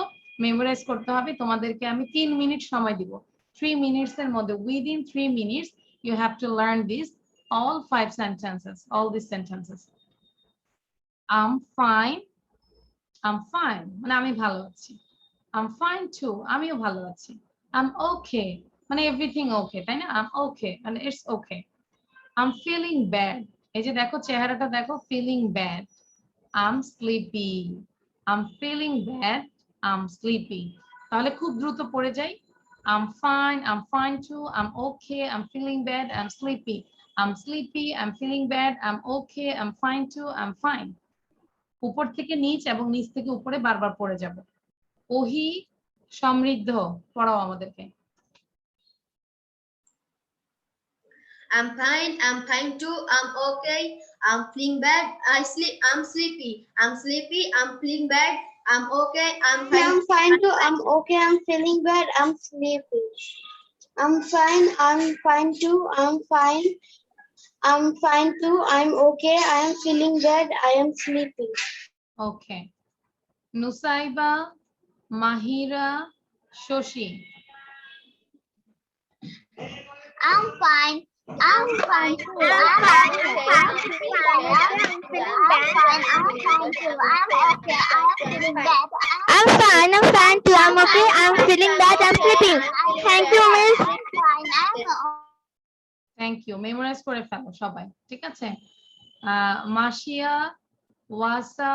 মেমোরাইজ করতে হবে। তোমাদেরকে আমি 3 মিনিট সময় দিব, 3 মিনিটস এর মধ্যে, within 3 minutes you have to learn this all 5 sentences, all these sentences। I'm fine, I'm fine মানে আমি ভালো আছি। I'm fine too, আমিও ভালো আছি। I'm okay মানে everything okay, তাই না? I'm okay মানে it's okay। I'm feeling bad, এই যে দেখো চেহারাটা দেখো, feeling bad। I'm sleepy, I'm feeling bad, I'm sleepy। তাহলে খুব দ্রুত পড়ে যাই। I'm fine too, I'm okay, I'm feeling bad, I'm sleepy। I'm sleepy, I'm feeling bad, I'm okay, I'm fine too, I'm fine। উপর থেকে নিচ এবং নিচ থেকে উপরে বারবার পড়ে যাব। ওহি সমৃদ্ধ, পড়াও আমাদেরকে। I'm fine too, I'm okay, I'm feeling bad, I'm sleepy, I'm feeling bad, I'm okay, I'm fine too, I'm okay, I'm feeling bad, I'm sleepy. I'm fine too, I'm fine too, I'm okay, I am feeling bad, I am sleepy. Okay, Nusaiba, Mahira, Shashi. I'm fine. I'm fine too. I'm fine. I'm feeling bad. I'm fine too. I'm okay. I'm feeling bad. I'm fine. I'm fine too. I'm okay. I'm feeling bad. I'm sleeping. Thank you, Miss. I'm fine. Thank you, memorise করে ফেলো সবাই, ঠিক আছে? Masia, ওয়াসা,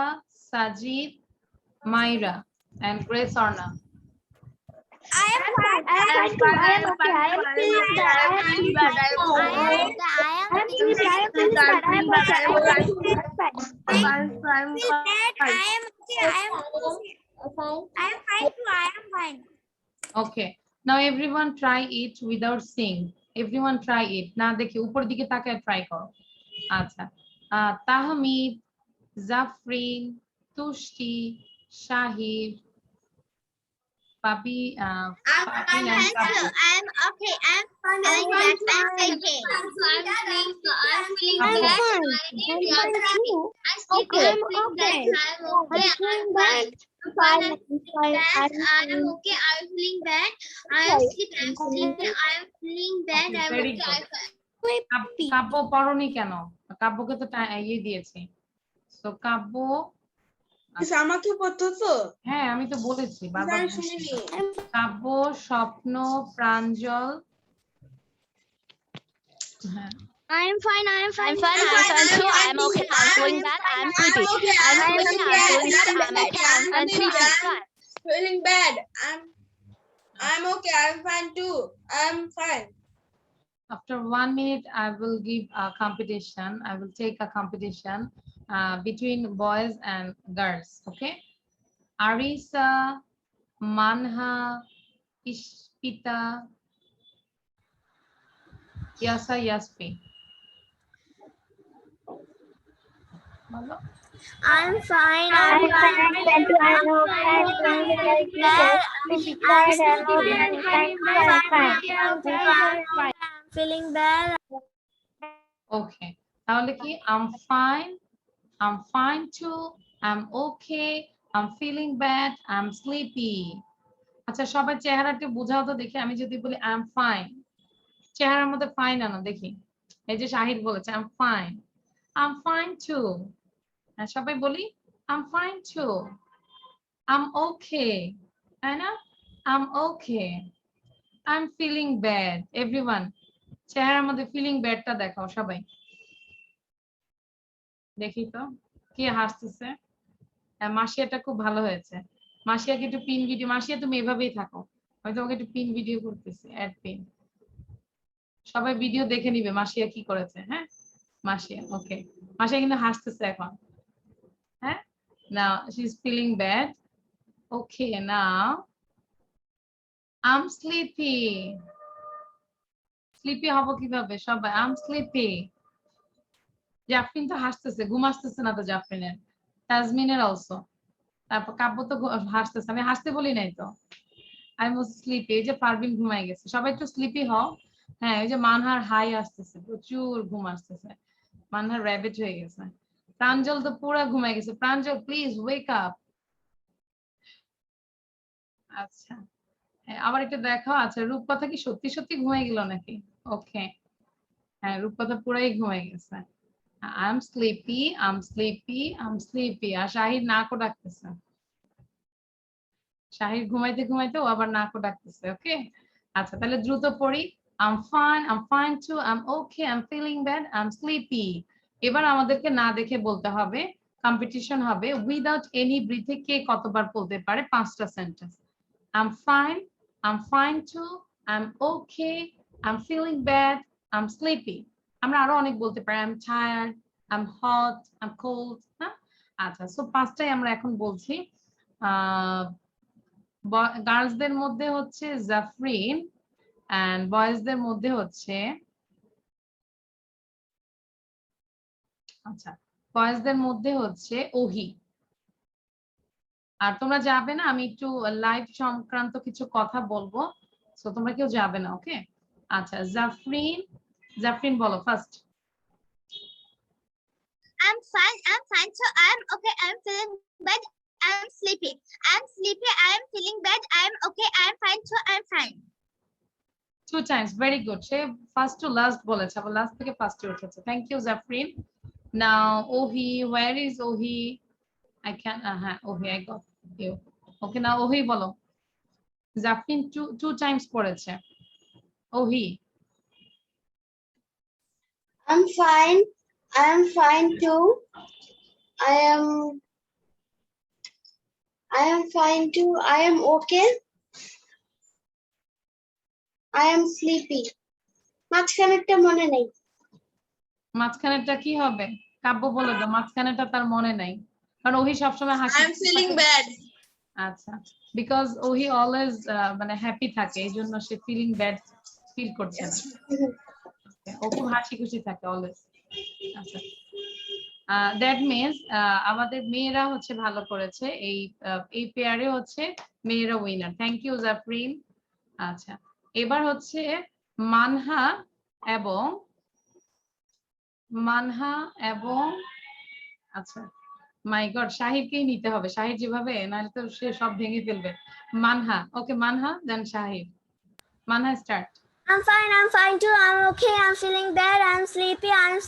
সাজিদ, মাইরা and Grace Orna. I am fine. I am fine. I am okay. I am feeling bad. I am feeling bad. I am feeling bad. I am feeling bad. I am feeling bad. I am okay. I am fine. I am okay. I am fine. I am fine too. I am fine. Okay, now everyone try it without seeing. Everyone try it. না দেখি উপর দিকে তাকায় try করো। আচ্ছা, তাহমিদ, জাফরিন, তুষ্টি, শাহিদ, পাপি, পাপিন and পাপি। I am okay. I am feeling bad. I am okay. I'm feeling bad. I'm feeling bad. I'm okay. I'm fine. I'm okay. I'm feeling bad. I'm sleepy. I'm feeling bad. I'm Very okay. good. কাব্য পড়নি কেন? কাব্যকে তো ইয়ে দিয়েছি। So কাব্য, আমাকে পড়তো তো? হ্যাঁ আমি তো বলেছি বারবার বলছি। শুনিনি। কাব্য, স্বপ্ন, প্রাঞ্জল, হ্যাঁ I am fine. I am fine. I'm fine. I'm fine too. I'm okay. I'm feeling bad. I'm sleepy. I'm feeling bad. I'm okay. I'm sleepy. Feeling bad. I'm okay. I'm fine too. I'm fine. After 1 minute, I will give a competition. I will take a competition between boys and girls. Okay. Arisa, Manha, Ishpita, Yasa, Yaspi. I'm fine. I'm fine. I'm feeling bad. Okay. তাহলে কি I'm fine. I'm fine too. I'm okay. I'm feeling bad. I'm sleepy. আচ্ছা সবাই চেহারাটা বোঝাও তো দেখি, আমি যদি বলি I'm fine, চেহারার মধ্যে ফাইন আনো দেখি। এই যে শাহিদ বলেছে I'm fine. I'm fine too. আর সবাই বলি I'm fine too. I'm okay. তাই না? I'm okay. I'm feeling bad. Everyone, চেহারার মধ্যে ফিলিং ব্যাডটা দেখাও সবাই। দেখি তো কে হাসতেছে। মাসিয়াটা খুব ভালো হয়েছে। মাসিয়াকে একটু পিন ভিডিও, মাসিয়া তুমি এভাবেই থাকো, আমি তোমাকে একটু পিন ভিডিও করতেছি, অ্যাড পিন। সবাই ভিডিও দেখে নিবে মাসিয়া কি করেছে। হ্যাঁ মাসিয়া, ওকে, মাসিয়া কিন্তু হাসতেছে এখন। হ্যাঁ, now she's feeling bad. Okay, now I'm sleepy. Sleepy হবো কিভাবে সবাই? I'm sleepy. জাফরিন তো হাসতেছে, ঘুম আসতেছে না তো জাফরিনের, তাজমিনের অলসো। তারপর কাব্য তো হাসতেছে, আমি হাসতে বলি নাই তো। আই মোস্ট স্লিপি, এই যে পারভিন ঘুমাই গেছে, সবাই একটু স্লিপি হও। হ্যাঁ ওই যে মানহার হাই আসতেছে, প্রচুর ঘুম আসতেছে, মানহার র্যাবিট হয়ে গেছে। প্রাঞ্জল তো পুরো ঘুমাই গেছে, প্রাঞ্জল প্লিজ ওয়েক আপ। আচ্ছা আবার একটু দেখাও। আচ্ছা রূপকথা কি সত্যি সত্যি ঘুমাই গেল নাকি? ওকে, হ্যাঁ রূপকথা পুরাই ঘুমাই গেছে। I'm sleepy, I'm sleepy, I'm sleepy. আর শাহিদ নাকও ডাকতেছে, শাহিদ ঘুমাইতে ঘুমাইতে ও আবার নাকও ডাকতেছে। ওকে, আচ্ছা তাহলে দ্রুত পড়ি। I'm fine, I'm fine too, I'm okay, I'm feeling bad, I'm sleepy. এবার আমাদেরকে না দেখে বলতে হবে, কম্পিটিশন হবে। উইদাউট এনি ব্রিথে কে কতবার বলতে পারে 5টা sentence. I'm fine, I'm fine too, I'm okay, I'm feeling bad, I'm sleepy. আমরা আরো অনেক বলতে পারি, I'm tired, I'm hot, I'm cold. হ্যাঁ আচ্ছা, সো 5টাই আমরা এখন বলছি। গার্লসদের মধ্যে হচ্ছে জাফরিন এন্ড বয়েজদের মধ্যে হচ্ছে, আচ্ছা বয়েজদের মধ্যে হচ্ছে ওহি। আর তোমরা যাবে না, আমি একটু লাইভ সংক্রান্ত কিছু কথা বলবো, সো তোমরা কেউ যাবে না। ওকে, আচ্ছা জাফরিন, জাফরিন বলো first. I'm fine. I'm fine. So I'm okay. I'm feeling bad. I'm sleepy. I'm sleepy. I'm feeling bad. I'm okay. I'm fine. So I'm fine. Two 2 times. Very good. সে ফার্স্ট টু লাস্ট বলেছে, আবার last থেকে ফার্স্টে উঠেছে। Thank you Jafrin. নাও ওহি, where is ওহি? I can হ্যাঁ ওহি, I got you. Okay, now ওহি বলো। জাফরিন 2 times পড়েছে। ওহি। I'm fine. I am fine too. I am fine too. I am okay. I am sleepy. মাঝখানেরটা মনে নেই। মাঝখানেরটা কি হবে? কাব্য বলে দাও, মাঝখানেরটা তার মনে নাই, কারণ ওহি সবসময় হাসি। I'm feeling bad. আচ্ছা, বিকজ ওহি অলওয়েজ মানে হ্যাপি থাকে, এই জন্য সে ফিলিং ব্যাড ফিল করছে না। ও খুব হাসি খুশি থাকে অলওয়েজ। আচ্ছা, দ্যাট মিনস আমাদের মেয়েরা হচ্ছে ভালো করেছে, এই পেয়ারে হচ্ছে মেয়েরা উইনার। Thank you Jafrin. আচ্ছা, এবার হচ্ছে মানহা এবং আচ্ছা মাই গড, শাহিদকেই নিতে হবে। শাহিদ যেভাবে, নাহলে তো সে সব ভেঙে ফেলবে। Manha, okay Manha then Shahid. Manha start. I'm fine too. I'm okay. I'm feeling bad. I'm sleepy. I'm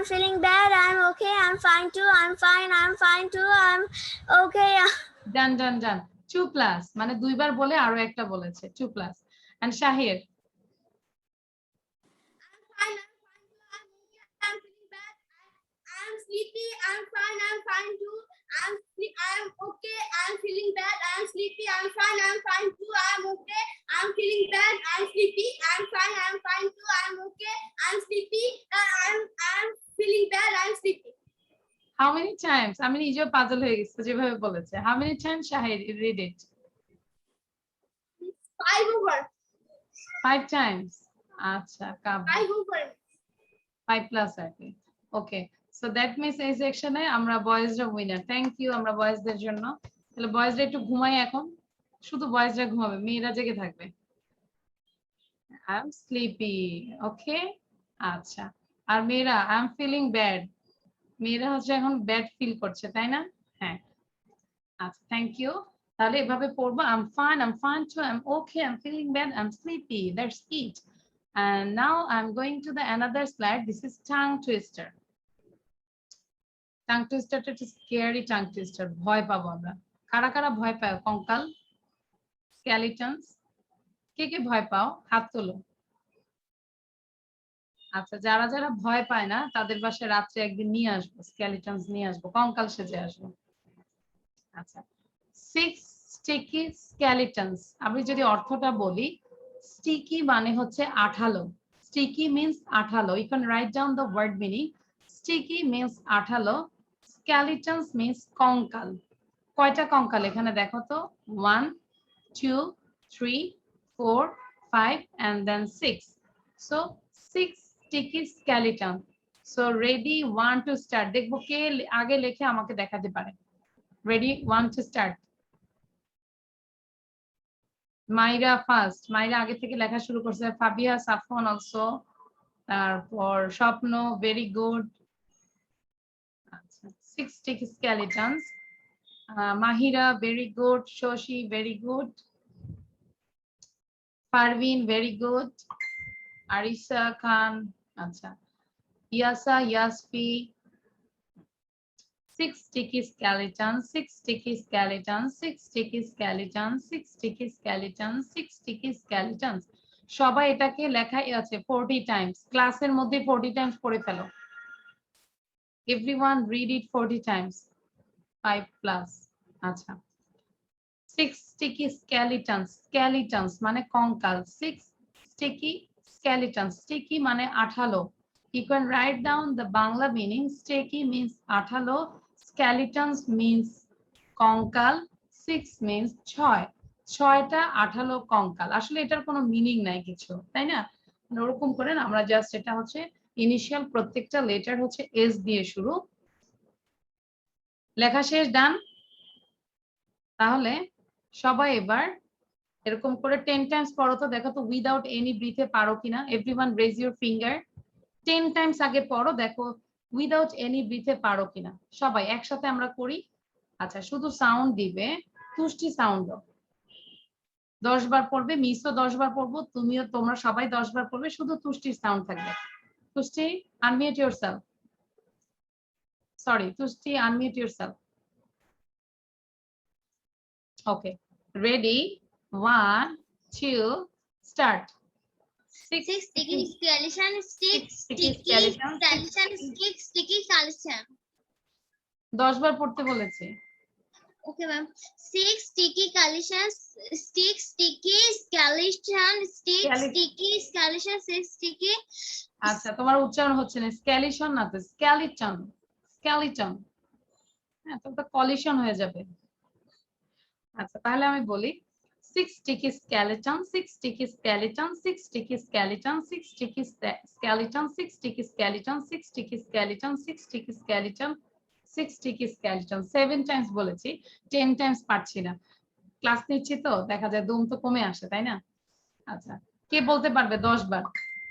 feeling bad. I'm okay. I'm fine too. I'm fine too. I'm okay. Done 2 plus, মানে দুইবার বলে আরো একটা বলেছে 2 plus. And Shahid. I'm feeling bad. I'm sleepy. I'm fine too. I'm okay. I'm feeling bad. I'm sleepy. I'm fine too. I'm okay. I'm feeling bad. I'm sleepy. I'm fine too. I'm okay. I'm sleepy. I'm feeling bad. I'm sleepy. How many times? আমি নিজেও puzzle হয়ে গেছে যেভাবে বলেছে। How many times Shahid read it? 5 over. 5 times. আচ্ছা, কাব্য 5 over. 5 plus আর কি। ওকে, so that means এই সেকশনে আমরা বয়েজরা উইনার। থ্যাংক ইউ আমরা বয়েজদের জন্য। তাহলে বয়েজরা একটু ঘুমাই এখন, শুধু বয়েজরা ঘুমাবে, মেয়েরা জেগে থাকবে। আই এম স্লিপি, ওকে। আচ্ছা, আর মেয়েরা আই এম ফিলিং ব্যাড, মেয়েরা হচ্ছে এখন ব্যাড ফিল করছে, তাই না? হ্যাঁ, আচ্ছা থ্যাংক ইউ। তাহলে এভাবে পড়বো, I am fine too, I am okay, I am feeling bad, I am sleepy, that's it. And now I'm going to the another slide. This is tongue twister. Tongue twister is a scary tongue twister. ভয় পাবো আমরা। কারা কারা ভয় পায়? কঙ্কাল, স্কেলিটনস, কে কে ভয় পাও? হাত তোলো। আচ্ছা, যারা যারা ভয় পায় না তাদের বাসায় রাত্রে একদিন নিয়ে আসবো, স্কেলিটনস নিয়ে আসবো, কঙ্কাল সেজে আসবো। আচ্ছা, 6 sticky skeletons। আমি যদি অর্থটা বলি, স্টিকি মানে হচ্ছে আঠালো। স্টিকি মিন্স আঠালো। You can write down the word meaning. Sticky means আঠালো, skeletons means কঙ্কাল। কয়টা কঙ্কাল এখানে দেখো তো? 1 2 3 4 5 and then 6. So 6 sticky skeleton. So ready, 1 to start। দেখবো কে আগে লেখে আমাকে দেখাতে পারে। Ready, 1 to start. মাইরা ফার্স্ট, মাইরা আগে থেকে লেখা শুরু করছে। ফাবিয়া, সাফওয়ান অলসো, তারপর স্বপ্ন, ভেরি গুড। আচ্ছা, 6 sticky skeletons. Mahira, very good. Shashi, very good. Parvin, very good. Arisa Khan, আচ্ছা। Yasa, ইয়াসফি। 6 sticky skeletons, 6 sticky skeletons, 6 sticky skeletons, 6 sticky skeletons, 6 sticky skeletons. সবাই এটাকে লেখাই আছে 40 times। ক্লাসের মধ্যে 40 times পড়ে ফেলো। Everyone read it 40 times. 5 plus. আচ্ছা, 6 sticky skeletons, skeletons মানে কঙ্কাল। 6 sticky skeletons, sticky মানে আঠালো। You can write down the Bangla meaning. Sticky means আঠালো, skeletons means কঙ্কাল, 6 means 6, 6টা আঠালো কঙ্কাল। আসলে এটার কোনো মিনিং নাই কিছু, তাই না? ওরকম করে আমরা জাস্ট এটা হচ্ছে ইনিশিয়াল, প্রত্যেকটা লেটার হচ্ছে এস দিয়ে শুরু। লেখা শেষ, ডান। তাহলে সবাই এবার এরকম করে 10 টাইমস পড়ো তো, দেখো তো উইদাউট এনি ব্রিথে পারো কিনা। Everyone raise your finger. 10 times আগে পড়ো, দেখো উইদাউট এনি ব্রিথে পারো কিনা। সবাই একসাথে আমরা করি। আচ্ছা, শুধু সাউন্ড দিবে, তুষ্টি সাউন্ড। 10 বার পড়বে, মিসও 10 বার পড়বো, তুমিও, তোমরা সবাই 10 বার পড়বে, শুধু তুষ্টির সাউন্ড থাকবে। Tushti, unmute yourself. Sorry, Tushti, unmute yourself. Okay, ready? 1, 2, start. Six sticky skeleton, six sticky sticky skeleton, skeleton, six sticky skeleton. 10 বার পড়তে বলেছে। Okay, ma'am. Six sticky skeletons, six sticky skeleton, six sticky skeleton, six sticky. আচ্ছা, তোমার উচ্চারণ হচ্ছে না, স্কেলিশন না তো, skeleton, skeleton. হ্যাঁ, তো কলিশন হয়ে যাবে। আচ্ছা, তাহলে আমি বলি, 6 sticky skeleton, 6 sticky skeleton, 6 sticky skeleton, 6 sticky skeleton, 6 sticky skeleton, 6 sticky skeleton, 6 sticky skeleton, 6 sticky skeleton, 7 Times বলেছি, 10 টাইমস পারছি না। ক্লাস নিচ্ছি তো, দেখা যায় দম তো কমে আসে, তাই না? আচ্ছা, কে বলতে পারবে 10 বার?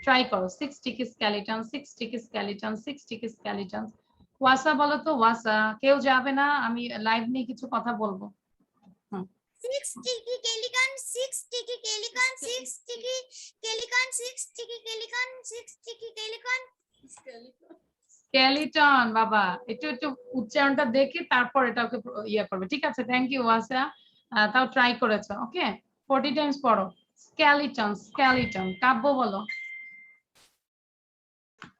ট্রাই করো। 6 sticky skeleton, 6 sticky skeleton, 6 sticky skeleton. ওয়াসা বলো তো, ওয়াসা। কেউ যাবে না, আমি লাইভ নিয়ে কিছু কথা বলবো। Six sticky skeleton, six sticky skeleton, six sticky skeleton, six sticky skeleton, six sticky skeleton. Skeleton বাবা, একটু একটু উচ্চারণটা দেখে তারপর এটাকে ইয়া করবে, ঠিক আছে? থ্যাংক ইউ ওয়াসা, তাও ট্রাই করেছো। ওকে, 40 টাইমস পড়ো। Skeleton, skeleton. কাব্য বলো।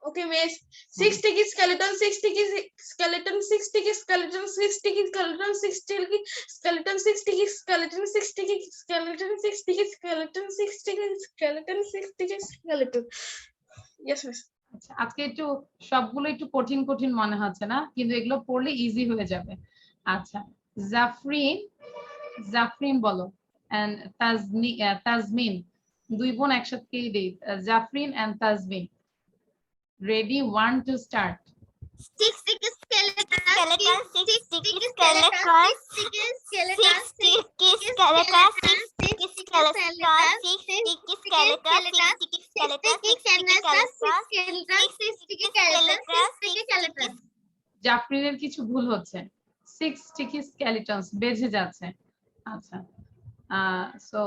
Okay, miss. Six sticky skeleton, six sticky skeleton, six sticky skeleton, six sticky skeleton, six sticky skeleton, six sticky skeleton, six sticky skeleton, six sticky skeleton, six sticky skeleton, six sticky skeleton. Yes, miss. আচ্ছা, আজকে একটু সবগুলো একটু কঠিন কঠিন মনে হচ্ছে না, কিন্তু এগুলো পড়লে ইজি হয়ে যাবে। আচ্ছা, জাফরিন, জাফরিন বলো, এন্ড তাজমিন, দুই বোন একসাথে দিই, Jafrin and Tazmin. Ready, 1 to start. Six sticky skeleton, Six sticky skeleton, six sticky six sticky skeleton, six sticky skeleton, six sticky skeleton, six sticky skeleton, six sticky skeleton. জাফরিনের কিছু ভুল হচ্ছে, 6 sticky skeletons বেজে যাচ্ছে। আচ্ছা, সো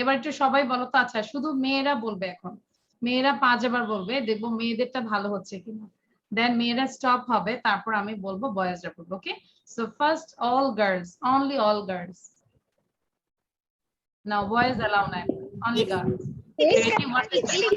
এবার একটু সবাই বলো তো। আচ্ছা, শুধু মেয়েরা বলবে এখন, মেয়েরা 5 বার বলবে, দেখবো মেয়েদেরটা ভালো হচ্ছে কিনা, দেন মেয়েরা স্টপ হবে, তারপর আমি বলবো, বয়েজরা বলবো। Okay, so first all girls, only all girls. Now boys allow না, only girls. Ready, 1 to start.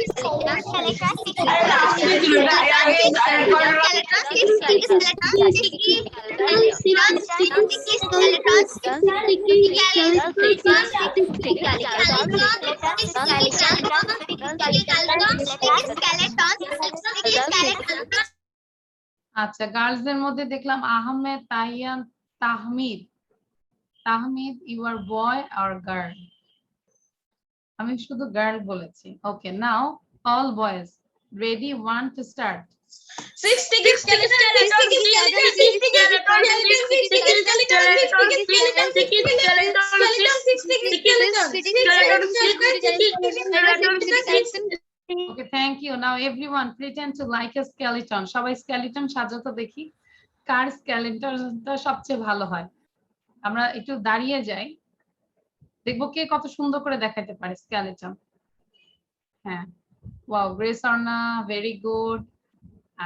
আচ্ছা, গার্লসদের মধ্যে দেখলাম Ahmed, Tahiyan, Tahmid. Tahmid, you are boy or girl? আমি শুধু গার্ল বলেছি। Okay, now all boys. Ready, 1 to start. Six sticky skeleton, six sticky skeleton, six sticky skeleton, six sticky skeleton, six sticky skeleton, six sticky skeleton. Okay, thank you. Now everyone pretend to like a skeleton. সবাই skeleton সাজাতো দেখি, কার skeletonটা সবচেয়ে ভালো হয়। আমরা একটু দাঁড়িয়ে যাই, দেখবো কে কত সুন্দর করে দেখাতে পারে skeleton. হ্যাঁ, wow, grace Arna, very good.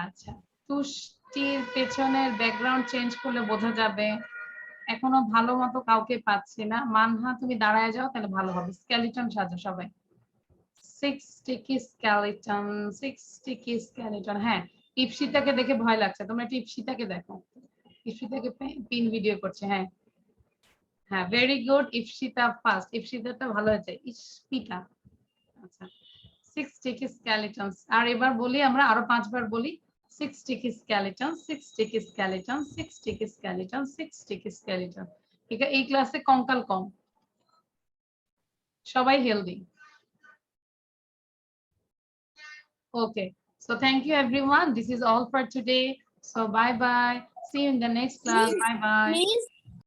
আচ্ছা, তুষ্টির পেছনের ব্যাকগ্রাউন্ড চেঞ্জ করলে বোঝা যাবে। এখনো ভালো মতো কাউকে পাচ্ছি না। মানহা, তুমি দাঁড়ায় যাও, তাহলে ভালো হবে। স্কেলিটন সাজো সবাই। 6 sticky skeleton, 6 sticky skeleton. হ্যাঁ, ইপসিতাকে দেখে ভয় লাগছে, তোমরা একটু ইপসিতাকে দেখো। ইপসিতাকে পিন ভিডিও করছে। হ্যাঁ হ্যাঁ, ভেরি গুড। ইপসিতা ফার্স্ট, ইপসিতাটা ভালো হয়েছে। ইস্পিতা। আচ্ছা, 6 sticky skeletons. আর এবার বলি আমরা, আরো 5 বার বলি। 6 sticky skeletons, 6 sticky skeletons, 6 sticky skeletons, 6 sticky skeletons. এই ক্লাসে কঙ্কাল কম, সবাই healthy. Okay, so thank you everyone. This is all for today. So bye bye. See you in the next class. Bye bye.